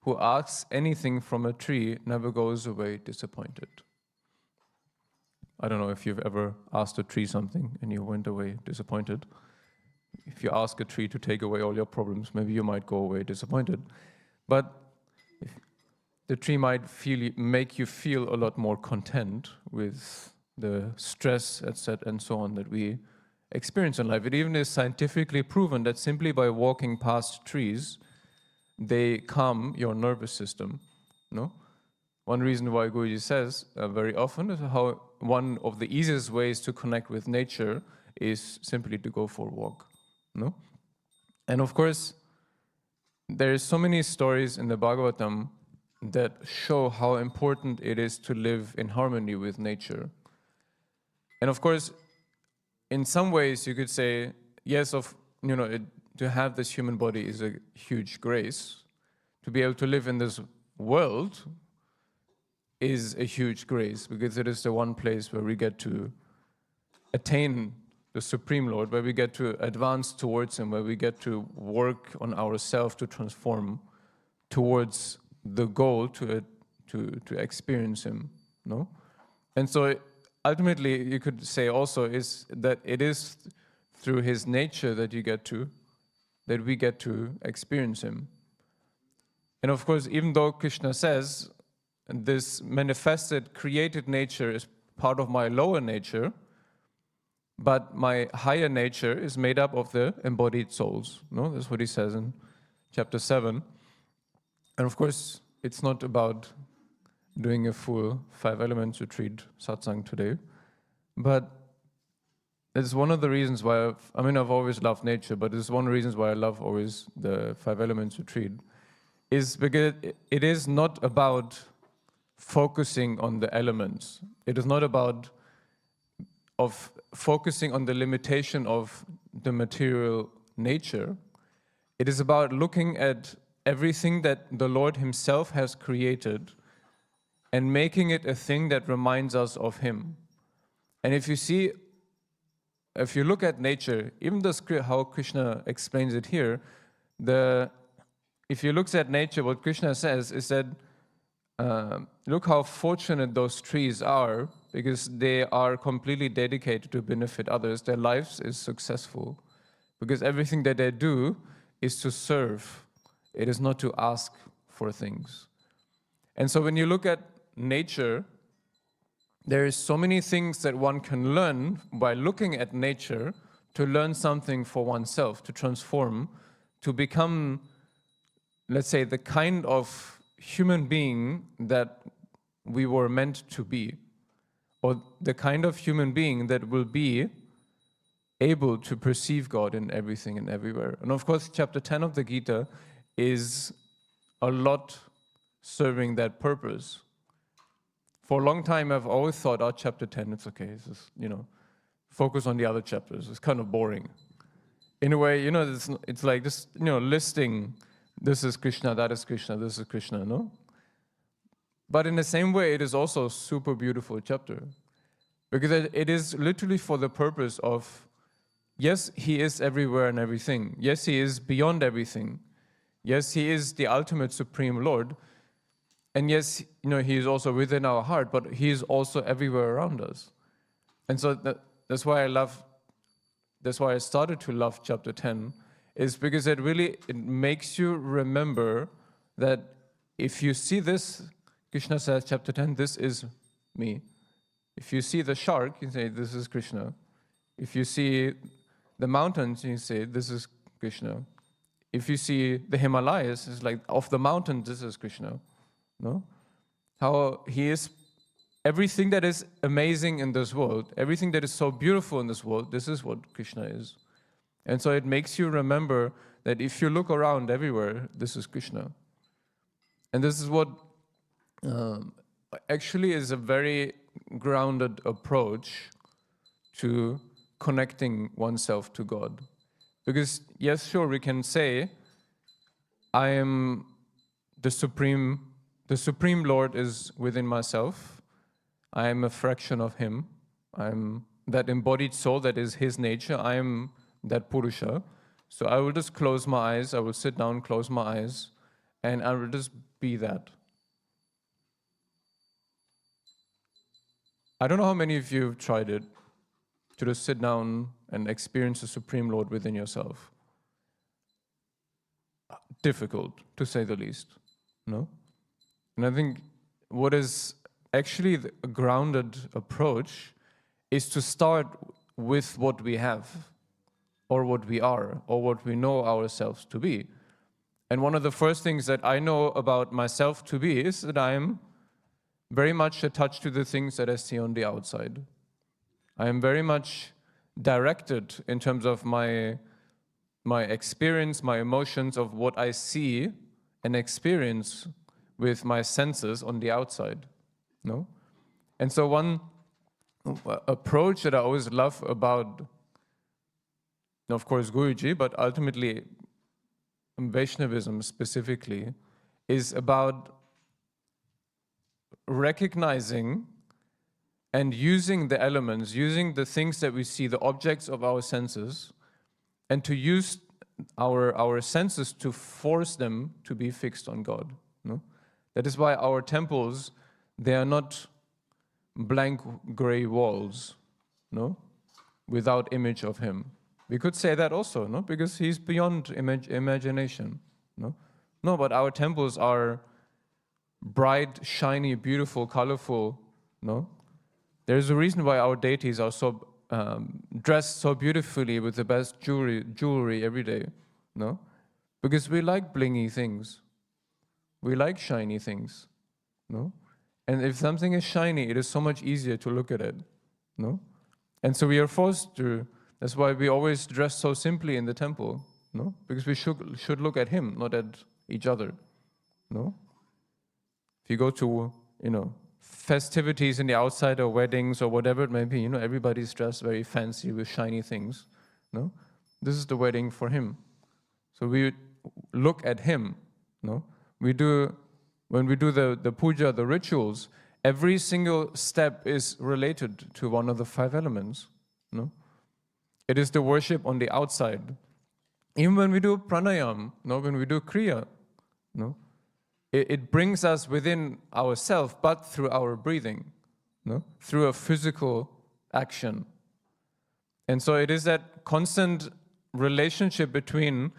who asks anything from a tree never goes away disappointed." I don't know if you've ever asked a tree something and you went away disappointed. If you ask a tree to take away all your problems, maybe you might go away disappointed. But the tree might make you feel a lot more content with the stress, etc., and so on that we experience in life. It even is scientifically proven that simply by walking past trees, they calm your nervous system. No? One reason why Guruji says very often is how one of the easiest ways to connect with nature is simply to go for a walk. No? And of course, there are so many stories in the Bhagavatam that show how important it is to live in harmony with nature. And of course, in some ways you could say, yes, to have this human body is a huge grace. To be able to live in this world is a huge grace, because it is the one place where we get to attain the Supreme Lord, where we get to advance towards Him, where we get to work on ourselves to transform towards the goal to experience Him. No? And so ultimately you could say also is that it is through His nature that we get to experience Him. And of course, even though Krishna says this manifested, created nature is part of my lower nature, but my higher nature is made up of the embodied souls. No, that's what he says in chapter 7. And of course, it's not about doing a full 5 elements retreat satsang today, but it's one of the reasons why I've always loved nature, but it's one of the reasons why I love always the 5 elements retreat, is because it is not about focusing on the elements. It is not about focusing on the limitation of the material nature. It is about looking at everything that the Lord Himself has created and making it a thing that reminds us of Him. And if you look at nature, even how Krishna explains it here, if you look at nature, what Krishna says is that look how fortunate those trees are, because they are completely dedicated to benefit others. Their lives is successful because everything that they do is to serve. It is not to ask for things. And so when you look at nature, there is so many things that one can learn by looking at nature, to learn something for oneself, to transform, to become, let's say, the kind of human being that we were meant to be, or the kind of human being that will be able to perceive God in everything and everywhere. And of course, chapter 10 of the Gita is a lot serving that purpose. For a long time, I've always thought, chapter 10, it's okay. It's just, focus on the other chapters. It's kind of boring. In a way, it's like just, listing, this is Krishna, that is Krishna, this is Krishna, no? But in the same way, it is also a super beautiful chapter. Because it is literally for the purpose of, yes, He is everywhere and everything. Yes, He is beyond everything. Yes, He is the ultimate Supreme Lord. And yes, He is also within our heart, but He is also everywhere around us. And so that's why I started to love chapter 10, is because it makes you remember that if you see this, Krishna says, chapter 10, this is me. If you see the shark, you say, this is Krishna. If you see the mountains, you say, this is Krishna. if you see the Himalayas, it's like off the mountain, this is Krishna. No? How he is everything that is amazing in this world, everything that is so beautiful in this world, this is what Krishna is. And so it makes you remember that if you look around everywhere, this is Krishna. And this is what actually is a very grounded approach to connecting oneself to God. Because yes, sure, we can say, I am the Supreme Lord is within myself. I am a fraction of Him. I am that embodied soul that is His nature. I am that Purusha. So I will just close my eyes. I will sit down, close my eyes, and I will just be that. I don't know how many of you have tried it, to just sit down and experience the Supreme Lord within yourself. Difficult, to say the least. No? And I think what is actually a grounded approach is to start with what we have, or what we are, or what we know ourselves to be. And one of the first things that I know about myself to be is that I am very much attached to the things that I see on the outside. I am very much directed in terms of my experience, my emotions of what I see and experience with my senses on the outside. No? And so one approach that I always love about, of course, Guruji, but ultimately Vaishnavism specifically, is about recognizing and using the elements, using the things that we see, the objects of our senses, and to use our senses to force them to be fixed on God. No? That is why our temples, they are not blank gray walls, no, without image of Him. We could say that also, no, because He's beyond imagination, no. No, but our temples are bright, shiny, beautiful, colorful, no. There's a reason why our deities are so dressed so beautifully with the best jewelry every day, no, because we like blingy things, we like shiny things, no. And if something is shiny, it is so much easier to look at it, no? And so we are forced to, that's why we always dress so simply in the temple, no? Because we should look at Him, not at each other, no? If you go to, festivities in the outside or weddings or whatever it may be, everybody's dressed very fancy with shiny things, no? This is the wedding for Him. So we look at Him, no? When we do the puja, the rituals, every single step is related to one of the 5 elements. No? It is the worship on the outside. Even when we do pranayam, when we do kriya, it brings us within ourselves, but through our breathing, through a physical action. And so it is that constant relationship between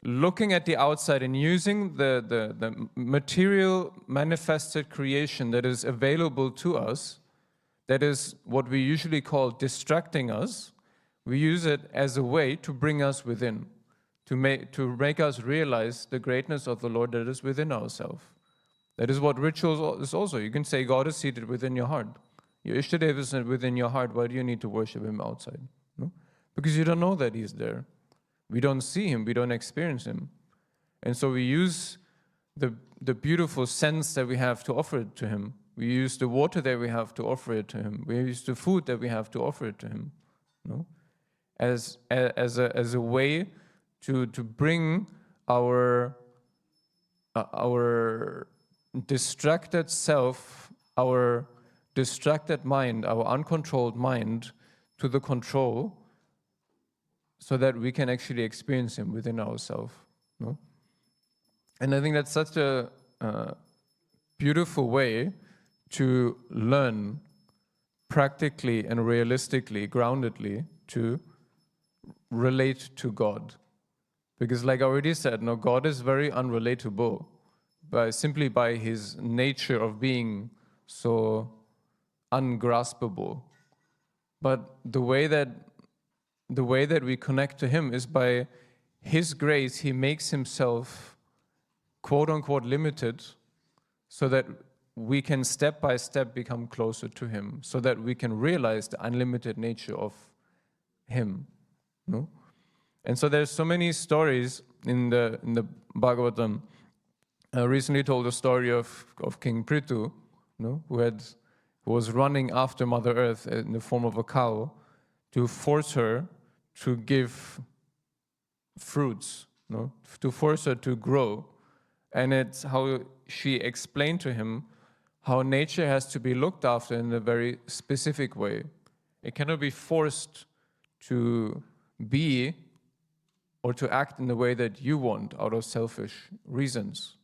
looking at the outside and using the material manifested creation that is available to us, that is what we usually call distracting us. We use it as a way to bring us within, to make us realize the greatness of the Lord that is within ourselves. That is what rituals is also. You can say God is seated within your heart. Your Ishtadev is within your heart. Why do you need to worship Him outside? No? Because you don't know that He's there. We don't see Him, we don't experience Him. And so we use the beautiful sense that we have to offer it to Him. We use the water that we have to offer it to Him. We use the food that we have to offer it to Him. No? As a way to bring our distracted self, our distracted mind, our uncontrolled mind to the control, so that we can actually experience Him within ourselves. No? And I think that's such a beautiful way to learn practically and realistically, groundedly, to relate to God. Because like I already said, God is very unrelatable simply by His nature of being so ungraspable. But the way that we connect to Him is by His grace, he makes himself quote unquote limited so that we can step by step become closer to him, so that we can realize the unlimited nature of him. No? And so there's so many stories in the Bhagavatam. I recently told a story of King Prithu, no? who was running after Mother Earth in the form of a cow to force her to give fruits, no? To force her to grow. And it's how she explained to him how nature has to be looked after in a very specific way. It cannot be forced to be or to act in the way that you want out of selfish reasons.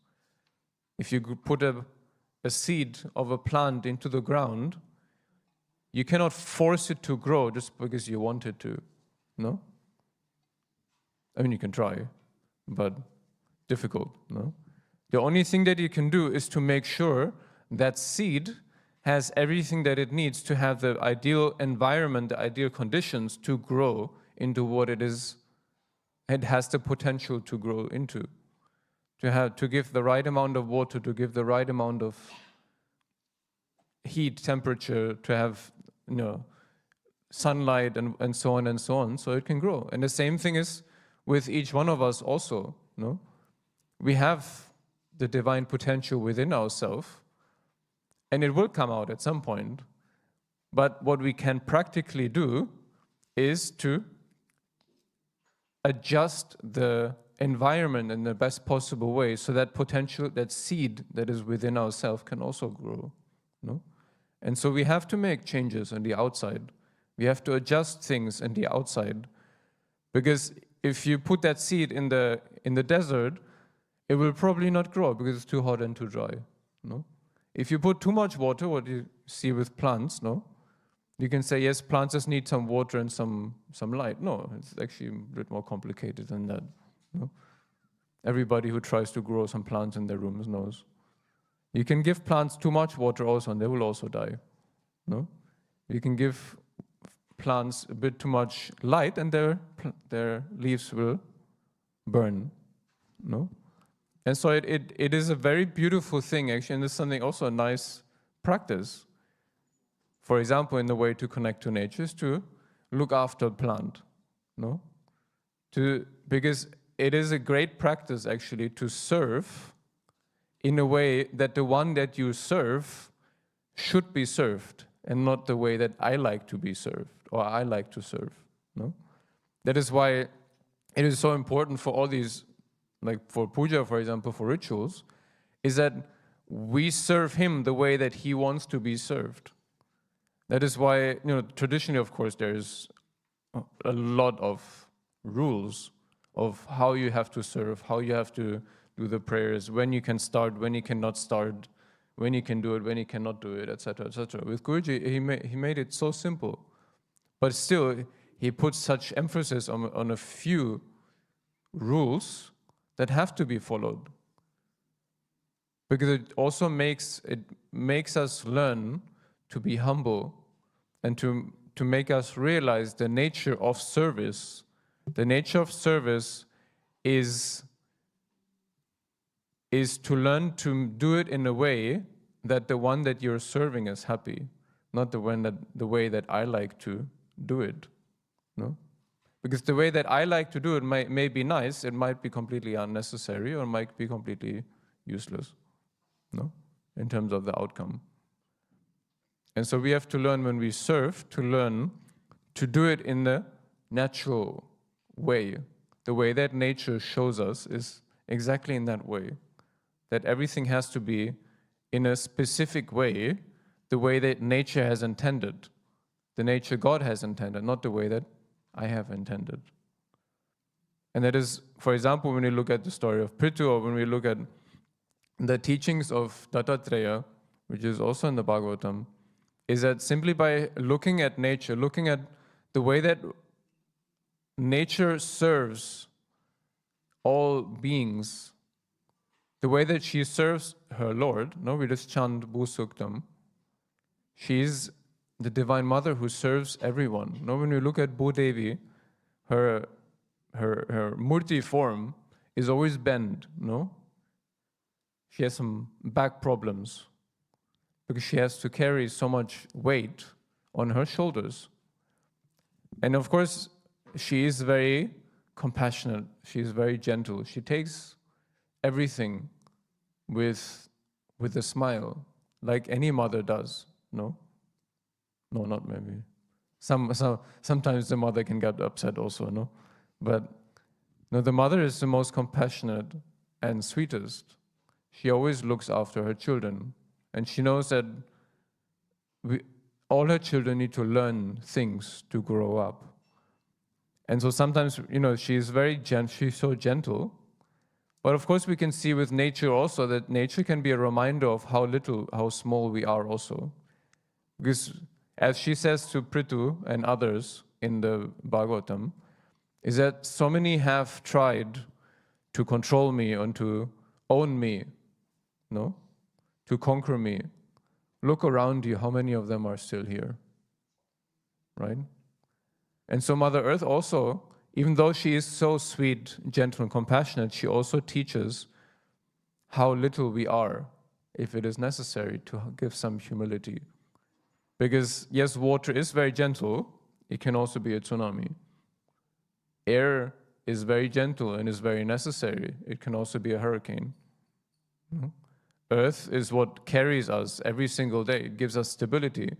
If you put a seed of a plant into the ground, you cannot force it to grow just because you want it to, no? I mean, you can try, but difficult, no? The only thing that you can do is to make sure that seed has everything that it needs to have the ideal environment, the ideal conditions to grow into what it is. It has the potential to grow into, to give the right amount of water, to give the right amount of heat, temperature, to have, sunlight and so on, so it can grow. And the same thing is with each one of us also, no? We have the divine potential within ourselves, and it will come out at some point. But what we can practically do is to adjust the environment in the best possible way so that potential, that seed that is within ourselves can also grow, no? And so we have to make changes on the outside. We have to adjust things in the outside, because if you put that seed in the desert, it will probably not grow because it's too hot and too dry, no? If you put too much water, what you see with plants, no? You can say, yes, plants just need some water and some light. No, it's actually a bit more complicated than that, no? Everybody who tries to grow some plants in their rooms knows. You can give plants too much water also, and they will also die, no? You can give plants a bit too much light, and their leaves will burn, no? And so it is a very beautiful thing, actually, and it's something also a nice practice. For example, in the way to connect to nature is to look after a plant, no? Because it is a great practice, actually, to serve in a way that the one that you serve should be served, and not the way that I like to be served, or I like to serve, no? That is why it is so important for all these, like for puja, for example, for rituals, is that we serve him the way that he wants to be served. That is why, traditionally, of course, there's a lot of rules of how you have to serve, how you have to do the prayers, when you can start, when you cannot start, when you can do it, when you cannot do it, etc., etc. With Guruji, he made it so simple, but still, he puts such emphasis on a few rules that have to be followed, because it also makes us learn to be humble, and to make us realize the nature of service. The nature of service is to learn to do it in a way that the one that you're serving is happy, not the way that I like to do it, no? Because the way that I like to do it may be nice, it might be completely unnecessary, or might be completely useless, no? In terms of the outcome. And so we have to learn, when we serve, to learn to do it in the natural way. The way that nature shows us is exactly in that way. That everything has to be in a specific way, the way that nature has intended. The nature God has intended, not the way that I have intended. And that is, for example, when we look at the story of Prithu, or when we look at the teachings of Dattatreya, which is also in the Bhagavatam, is that simply by looking at nature, looking at the way that nature serves all beings, the way that she serves her Lord, no, we just chant Bhusuktam, she is the Divine Mother who serves everyone. No, when we look at Bhudevi, her her murti form is always bent, no? She has some back problems because she has to carry so much weight on her shoulders. And of course, she is very compassionate. She is very gentle. She takes everything with a smile, like any mother does, no? No, not maybe. Sometimes the mother can get upset also, no? But no, the mother is the most compassionate and sweetest. She always looks after her children. And she knows that all her children need to learn things to grow up. And so sometimes, she's very gentle, she's so gentle. But of course we can see with nature also that nature can be a reminder of how small we are also. Because as she says to Prithu and others in the Bhagavatam, is that so many have tried to control me and to own me, no? To conquer me. Look around you, how many of them are still here, right? And so Mother Earth also, even though she is so sweet, gentle, and compassionate, she also teaches how little we are, if it is necessary, to give some humility. Because yes, water is very gentle, it can also be a tsunami. Air is very gentle and is very necessary, it can also be a hurricane. Earth is what carries us every single day, it gives us stability.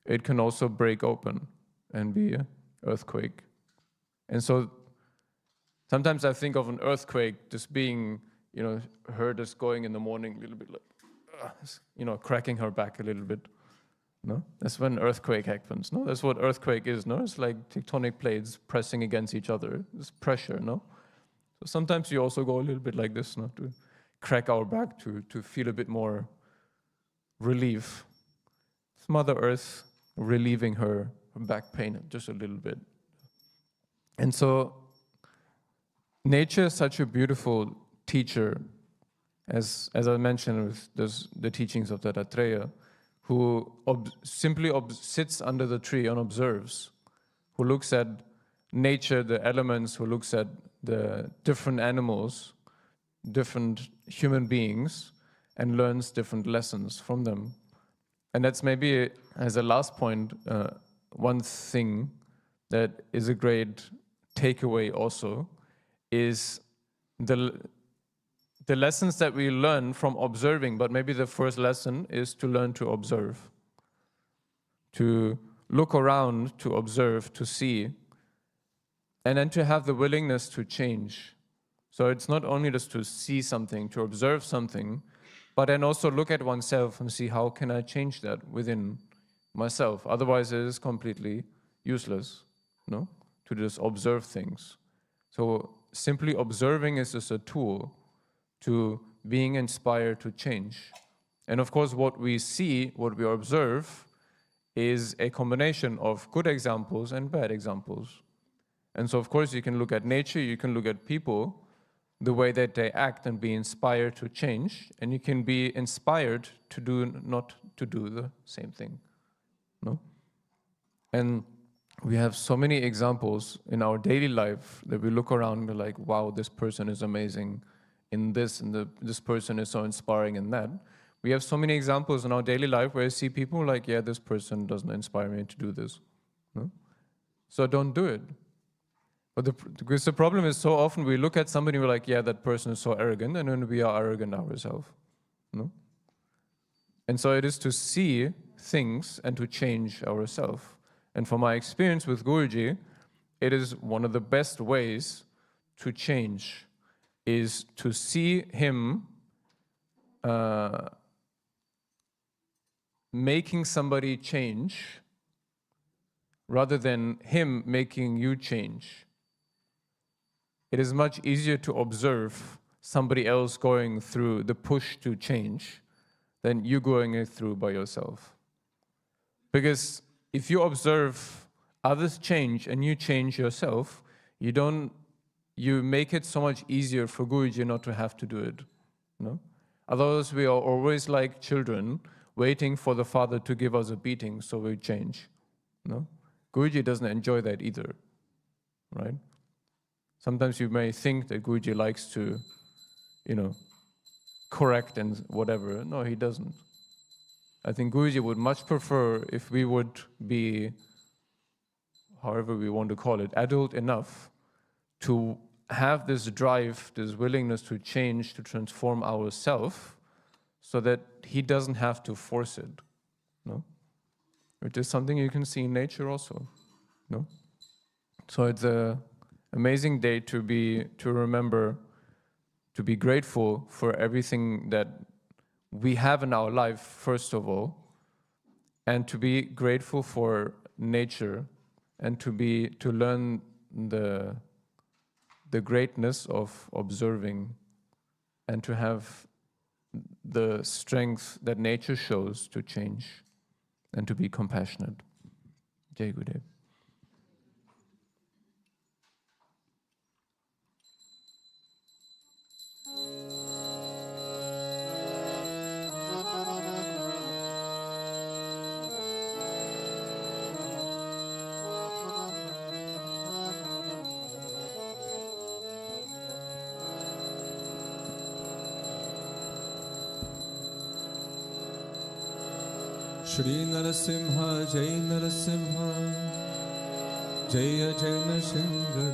It can also break open and be an earthquake. And so sometimes I think of an earthquake just being, her just going in the morning a little bit like, cracking her back a little bit. No, that's when earthquake happens. No, that's what earthquake is. No, it's like tectonic plates pressing against each other. It's pressure. No, so sometimes you also go a little bit like this, no, to crack our back to feel a bit more relief. It's Mother Earth relieving her back pain just a little bit. And so nature is such a beautiful teacher, as I mentioned with the teachings of Dattatreya, who simply sits under the tree and observes, who looks at nature, the elements, who looks at the different animals, different human beings, and learns different lessons from them. And that's maybe, as a last point, one thing that is a great takeaway also, is the lessons that we learn from observing, but maybe the first lesson is to learn to observe, to look around, to observe, to see, and then to have the willingness to change. So it's not only just to see something, to observe something, but then also look at oneself and see how can I change that within myself. Otherwise it is completely useless, no? To just observe things. So simply observing is just a tool to being inspired to change. And of course, what we see, what we observe, is a combination of good examples and bad examples. And so of course, you can look at nature, you can look at people, the way that they act and be inspired to change, and you can be inspired to not to do the same thing. No? And we have so many examples in our daily life that we look around and we're like, wow, this person is amazing in this, and this person is so inspiring in that. We have so many examples in our daily life where I see people like, yeah, this person doesn't inspire me to do this. No? So don't do it. But because the problem is so often we look at somebody and we're like, yeah, that person is so arrogant, and then we are arrogant ourselves. No? And so it is to see things and to change ourselves. And from my experience with Guruji, it is one of the best ways to change, is to see him making somebody change rather than him making you change. It is much easier to observe somebody else going through the push to change than you going it through by yourself. Because if you observe others change and you change yourself, you make it so much easier for Guruji not to have to do it. No? Otherwise, we are always like children waiting for the father to give us a beating so we change. No? Guruji doesn't enjoy that either, right? Sometimes you may think that Guruji likes to, correct and whatever. No, he doesn't. I think Guruji would much prefer if we would be, however we want to call it, adult enough to have this drive, this willingness to change, to transform ourselves, so that he doesn't have to force it. No? It is something you can see in nature also. No? So it's an amazing day to remember, to be grateful for everything that we have in our life, first of all, and to be grateful for nature, and to learn the greatness of observing, and to have the strength that nature shows to change, and to be compassionate. Jai Gurudev. Shri Narasimha, Jai Narasimha, Jaya Jai Narasimha,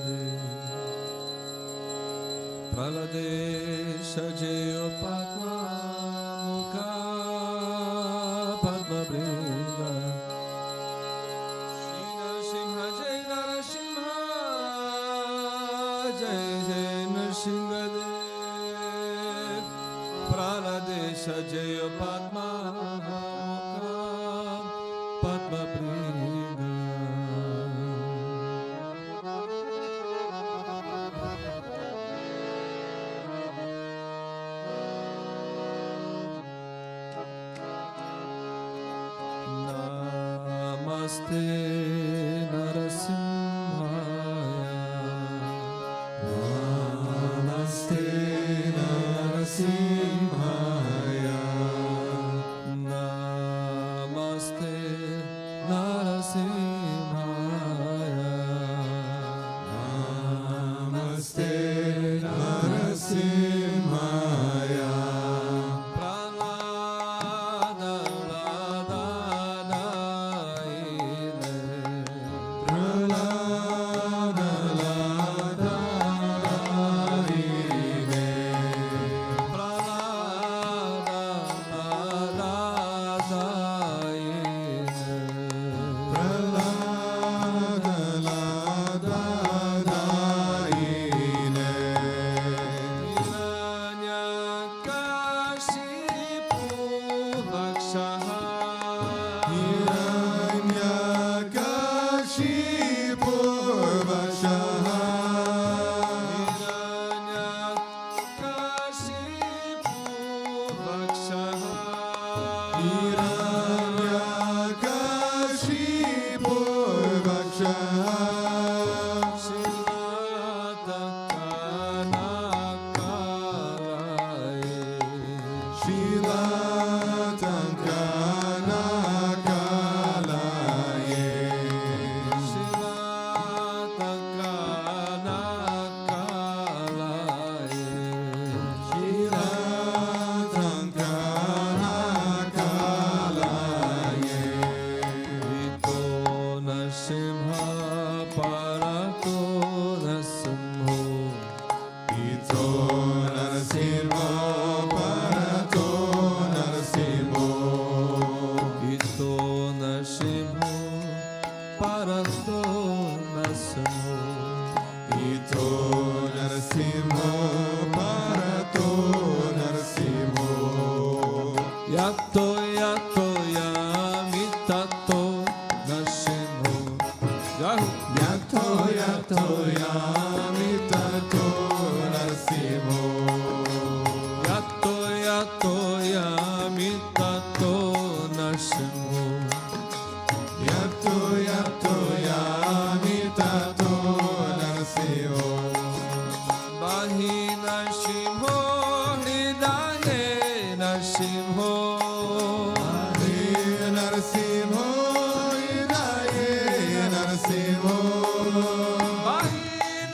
Praladesha Jaya Padma Mukha Padma Bringa. Shri Narasimha, Jai Narasimha, Jai Jai Narasimha, Praladesha Jaya Padma Namaste Narasimhaya, Namaste Narasimhaya, Namaste Narasimhaya, Namaste Narasimhaya.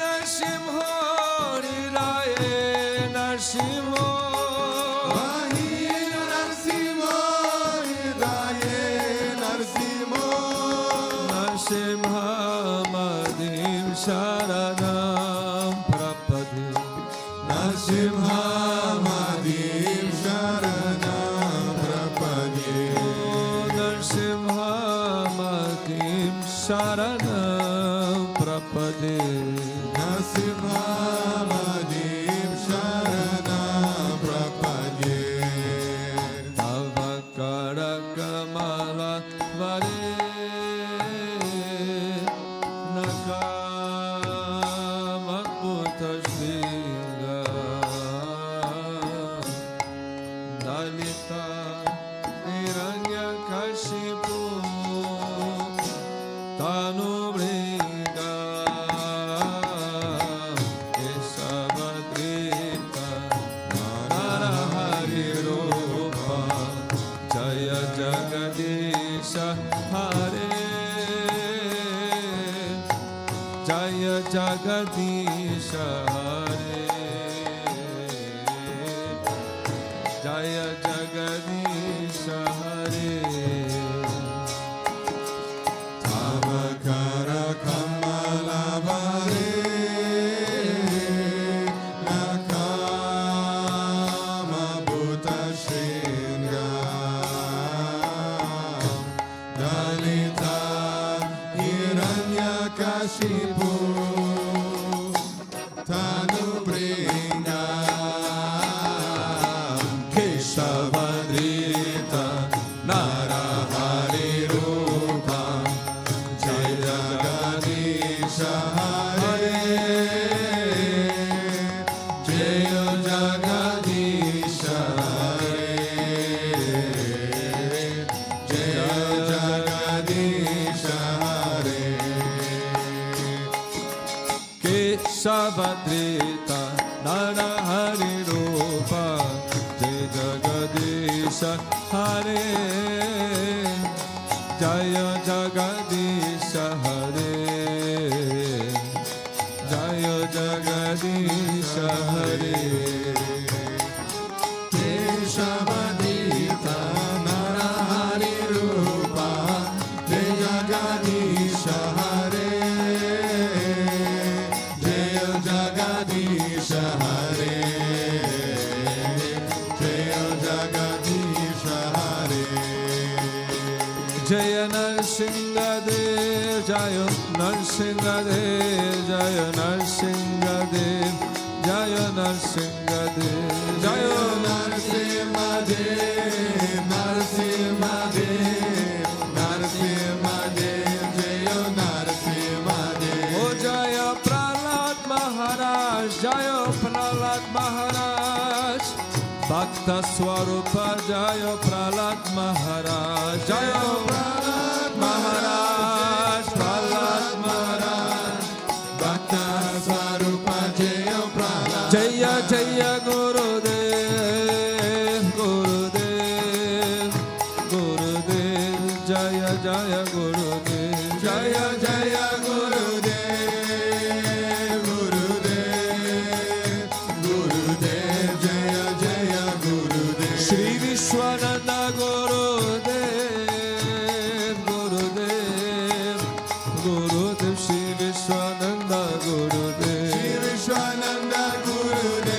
Narasimha Narsimho, Bahir Narsimho, Hridaye Narsimho, Narsimha Madim Sharanam Prapade, Narsimha Madim Sharanam Prapade, Narsimha Madim Sharanam Prapade, Narsimha Madim Sharanam Prapade, Avakara Kamala Vare Nakamakputa Shringa Dalita Hiranya Kashipu Tanu Bringa Kesavadrita Narahari Rupa Jaya Jagadisha Hare Jaya Jagadisha Hare Jaya Jagadisha Hare Avakara Kamala Vare Nakama Bhuta Shringa Dalita Hiranya Kashipu Tanu Bringa Keshavadrita Narahari Rupa Jaya Jagadisha Hare Jaya Jagadisha Hare Jaya Jagadisha Hare Keshavadrita Narahari Rupa Jaya Jagadisha Hare Jaya Jagadisha Hare Jaya Jagadisha Hare Keshavadrita Narahari Rupa Jaya Jagadisha Hare Jaya Jagadisha Hare Jaya Jagadisha Hare Jaya Narsingadev Jaya Narsingadev Jaya Narsingadev Jaya Narsingadev Jaya Narsimhadev Narsimhadev Narsimhadev Jaya Narsimhadev O Jaya Prahlad Maharaj Jaya Prahlad Maharaj Bhakta Swarupa Jaya Prahlad Maharaj Jaya Prahlad Maharaj Prahlad Maharaj Bhakta Swarupa Jaya Prahlad Jaya Jaya Gurudev Gurudev Gurudev Jaya Jaya Gurudev Jaya Jaya Gurudev Gurudev Gurudev Jaya Jaya Gurudev Sri Vishwananda Gurudev Gurudev Gurudev Sri Vishwananda Gurudev Sri Vishwananda Gurudev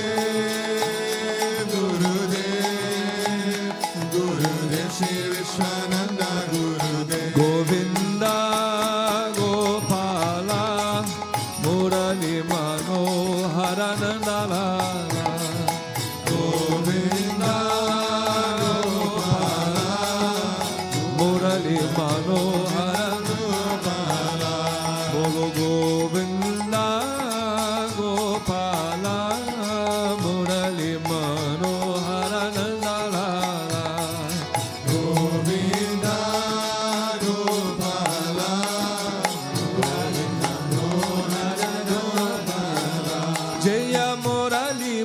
Gurudev Gurudev Sri Vishwananda Gurudev Govinda Gopala Murali Manoharanandala Govinda Gopala Murali Manoharanandala Bolo Govinda Gopala Murali Manoharanandala Govinda Gopala Govinda Gopala Jaya Murali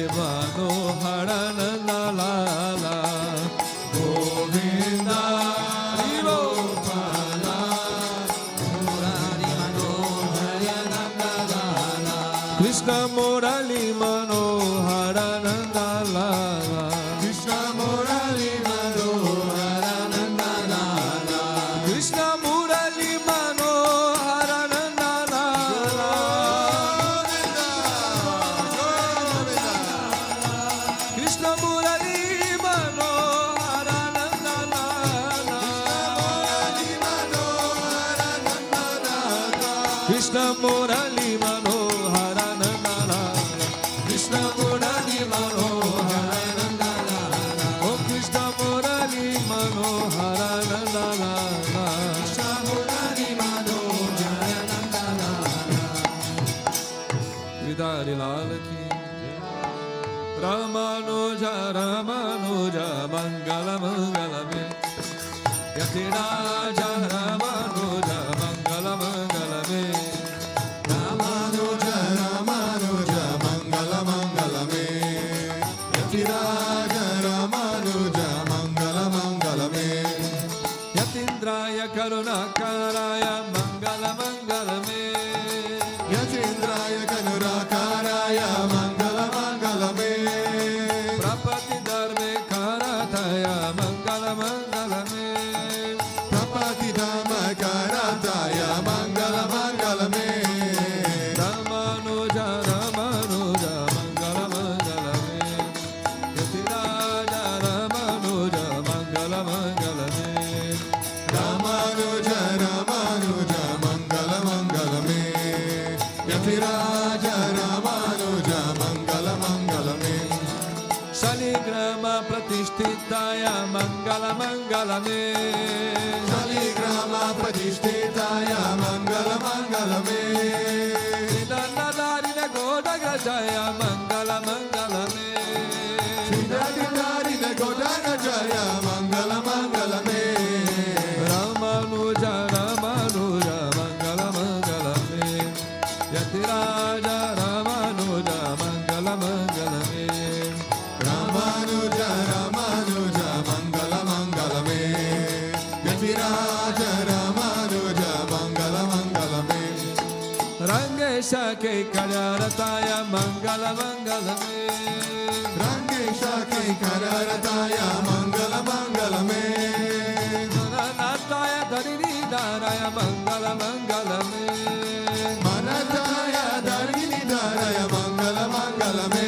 Manoharananda Lala Govinda Gopala Murali Manoharananda Lala Krishna Murali Manoharananda Lala Krishna Murali Manoharananda Lala Krishna Murali Manoharananda Lala Krishna Murali Manoharananda Lala Krishna Murali Manoharananda Lala Krishna Murali Manoharananda Lala Oh Krishna Murali Manoharananda Lala Krishna Murali Manoharananda Lala Vidari Lala ki Ramanuja Ramanuja Mangala Mangala me Yatiraja Ramanuja Mangala Mangala me Ramanuja Ramanuja Mangala Mangala me Yatiraja Ramanuja Mangala Mangala me Yatindraya Karunakaraya Mangala Mangala me Yatindraya Kanurakaraya Mangala Mangala me Prapati Dharme Karataya Mangala Mangala me Tapati Dhamma Karataya Mangala Mangala me Ramanuja Ramanuja Mangala Mangala me Yatiraja Ramanuja Mangala Mangala me Ramanuja Ramanuja Mangala Mangala me Yatiraja Ramanuja Mangala Mangala me Shaligrama Pratishtitaya Mangala Mangala me Shaligrama Pratishtitaya Mangala Mangala me Siddhantadarina Godagrajaya Mangala Mangala me Siddhantadarina Godagrajaya Mangala Mangala me Ramanuja Ramanuja Mangala Mangala me Yatiraja Ramanuja Mangala Mangala me Ramanuja Ramanuja Mangala Mangala me Yatiraja Ramanuja Mangala Mangala me Rangesha Ke Kalyarataya Mangala Mangala me Rangesha Ke Kararataya Mangala Mangala me Mananataya Dharini Dharaya Mangala Mangala me Manataya Dharini Dharaya Mangala Mangala me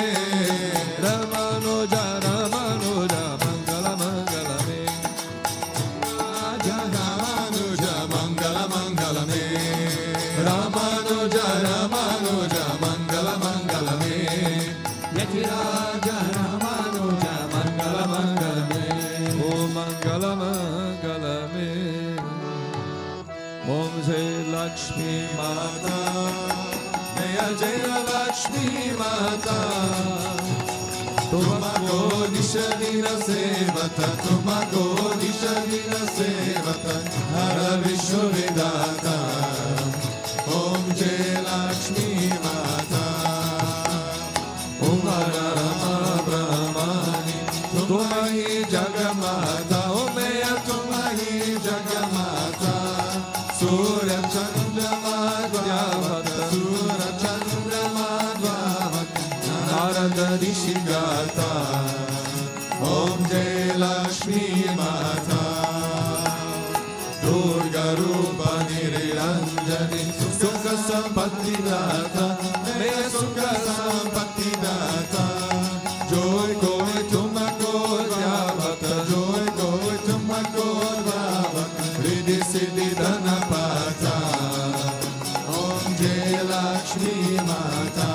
Ramanuja Ramanuja Mangala Mangala me Raja Ramanuja Mangala Mangala me Ramanuja Ramanuja Mangala Mangala me Yatiraja Ramanuja Mangala Mangala me Om Mangala Mangala me Om Jai Lakshmi Mata Jaya Jaya Lakshmi Mata Tumako Nishadina Sevata Tumako Nishadina Sevata Hara Vishwavidata Om Jai Lakshmi Mata Om Hara Rama Brahmani Tumahi Jagamata Om Meya Tumahi Jagamata Surya Chandra Madhyavata Surya Chandra Madhyavata Narada Rishi Gata Om Jai Lakshmi Mata Durga Rupa Niriranjani Sukha Sampatti Data Meya Sukha Sampatti Data Joy Koi Tumako Dhyavata Joy Koi Tumako Dhyavata Riddhi Siddhi Dhanapata Om Jai Lakshmi Mata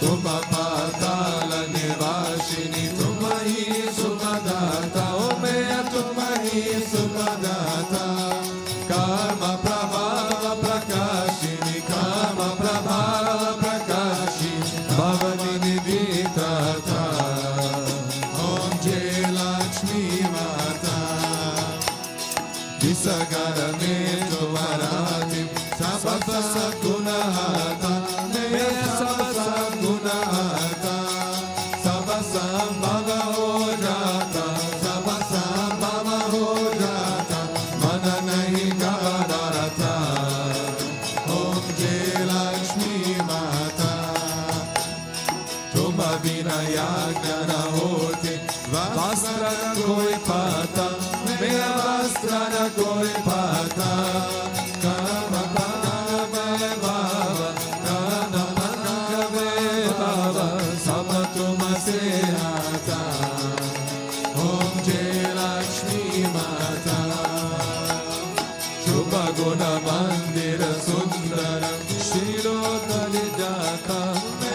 Tumma Patala Nivashini Tumahi Sukadata Om Meya Tumahi Sukadata Karma Prabhava Prakashini Karma Prabhava Prakashini Bhavani Niditata Om Jai Lakshmi Mata Visagara Arati Sabasa Gunahata Meya Sabasa Gunahata तुम बिना यज्ञ न होते वस्त्र न कोई पाता, मेरा वस्त्र न कोई पाता। कर्म में बाबा, कर्म में बाबा, सब तुमसे आता। ओम जय लक्ष्मी माता। शुभ गुण मंदिर सुंदर शिरोधरि जाता,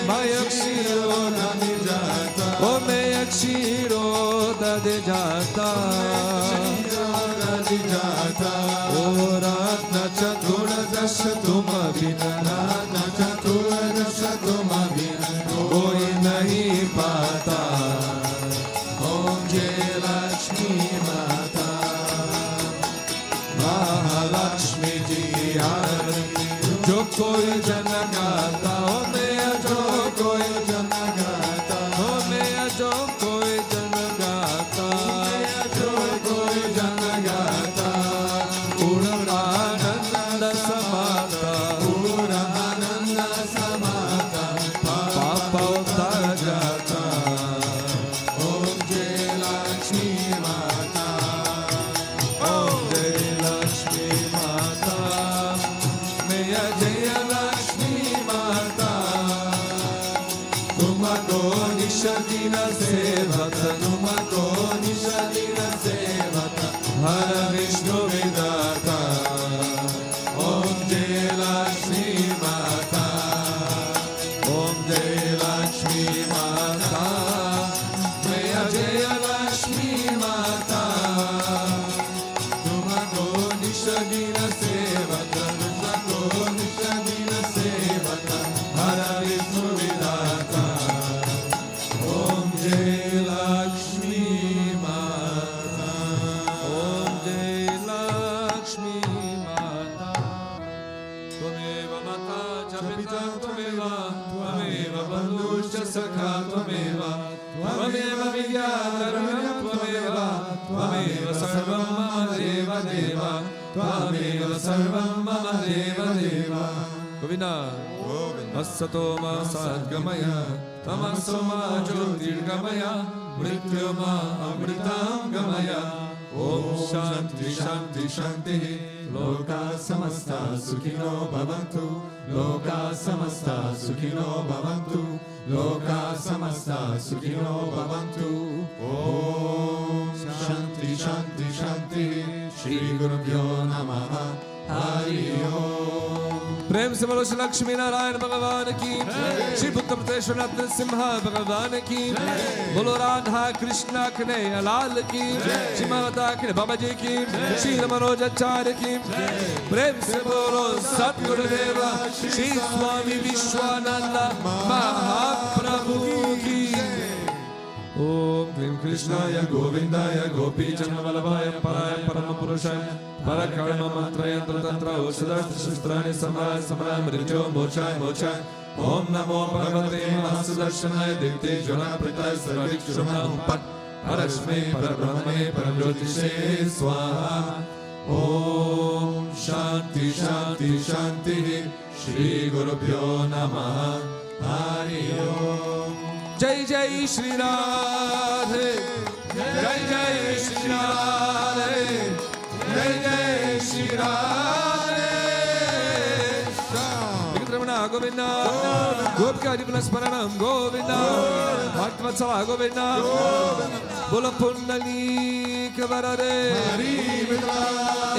मय शिरोधरि जाता, ओ मय शिरोधरि जाता, शिरोधरि जाता। ओ रत्न चतुर्दश तुम बिना, रत्न चतुर्दश तुम बिना कोई नहीं पाता। ओम जय लक्ष्मी माता। महालक्ष्मी जी आरती, जो कोई जन गाता, ओ मैं जो कोई जन गाता, ओ मैं जो कोई जन गाता, मैं जो कोई जन गाता। पूर्ण आनंद समाता, पूर्ण आनंद समाता, पाप उतर जाता। ओम जय लक्ष्मी माता। ओम जय लक्ष्मी माता। मैया जय लक्ष्मी माता। तुमको निश दिन सेवक, तुमको निश दिन सेवक, हर विष्णु विदाता। ओम जय लक्ष्मी माता। ओम जय लक्ष्मी माता। मैया जय लक्ष्मी माता। तुमको निश दिन सेवक, तुमको निश दिन सेवक, हर विष्णु विदाता। ओम जय लक्ष्मी माता। ओम जय लक्ष्मी माता। त्वमेव माता च पिता त्वमेव, त्वमेव बन्धुश्च सखा त्वमेव, त्वमेव विद्याधरः त्वमेव, त्वमेव सर्वं मम देव देव, त्वमेव सर्वं मम देव देव। गोविन्द असतो मा सद्गमय, तमसो मा ज्योतिर्गमय, मृत्युर्मा अमृतं गमय। ओम शांति शांति शांति। लोका समस्ता सुखिनो भवन्तु, लोका समस्ता सुखिनो भवन्तु, लोका समस्ता सुखिनो भवन्तु। ओम शांति शांति शांति। श्री गुरुभ्यो नमः। हरि ओम। प्रेम से बोलो श्री लक्ष्मी नारायण भगवान की, श्री भुतभ्रतेश्वरनाथ सिंह भगवान की, बोलो राधा कृष्णा कन्हैया लाल की, श्री माता के बाबा जी की, श्री मनोजाचार्य की। प्रेम से बोलो सतगुरुदेव श्री स्वामी विश्वानंद महाप्रभु की। ओम क्लीं कृष्णाय गोविंदाय गोपीचंद वल्लभाय पराय परम पुरुषाय परकर्म मंत्र यंत्र तंत्र औषधास्त्र शस्त्राणि समाय समाय मृत्यो मोक्षाय मोक्षाय। ओम नमो भगवते महासुदर्शनाय दिव्य ज्वलनप्रदाय सर्वविघ्नोपशान्तये परस्मै परब्रह्मणे परमज्योतिषे स्वाहा। ओम शांति शांति शांति। श्री गुरुभ्यो नमः। हरि ओम। जय जय श्री राधे, जय जय श्री राधे, जय जय श्री राधे। रमणा गोविंदा, गोपिका जीवन स्मरणम गोविंदा, भक्तवत्सला गोविंदा। बोलो पुंडलीक वरदे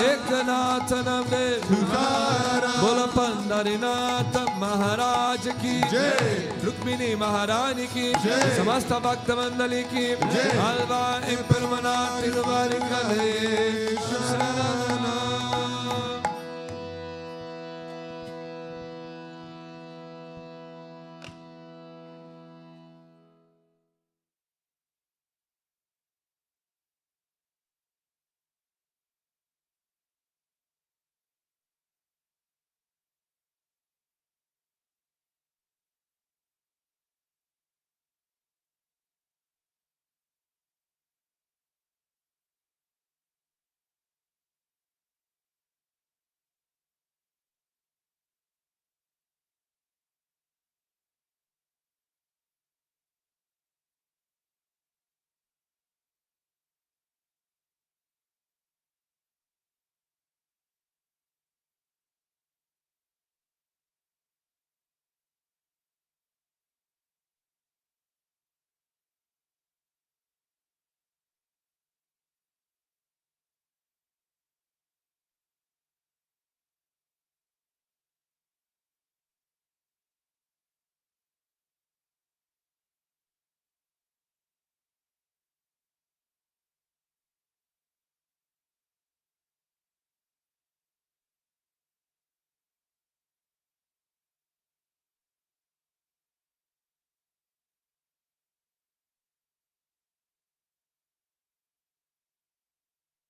एकनाथ नंदे, बोलो पंढरीनाथ महाराज की जय, रुक्मिणी महारानी की जय, समस्त भक्त मंडली की हलवा इम्परमना तिरुवरिकले शरणा।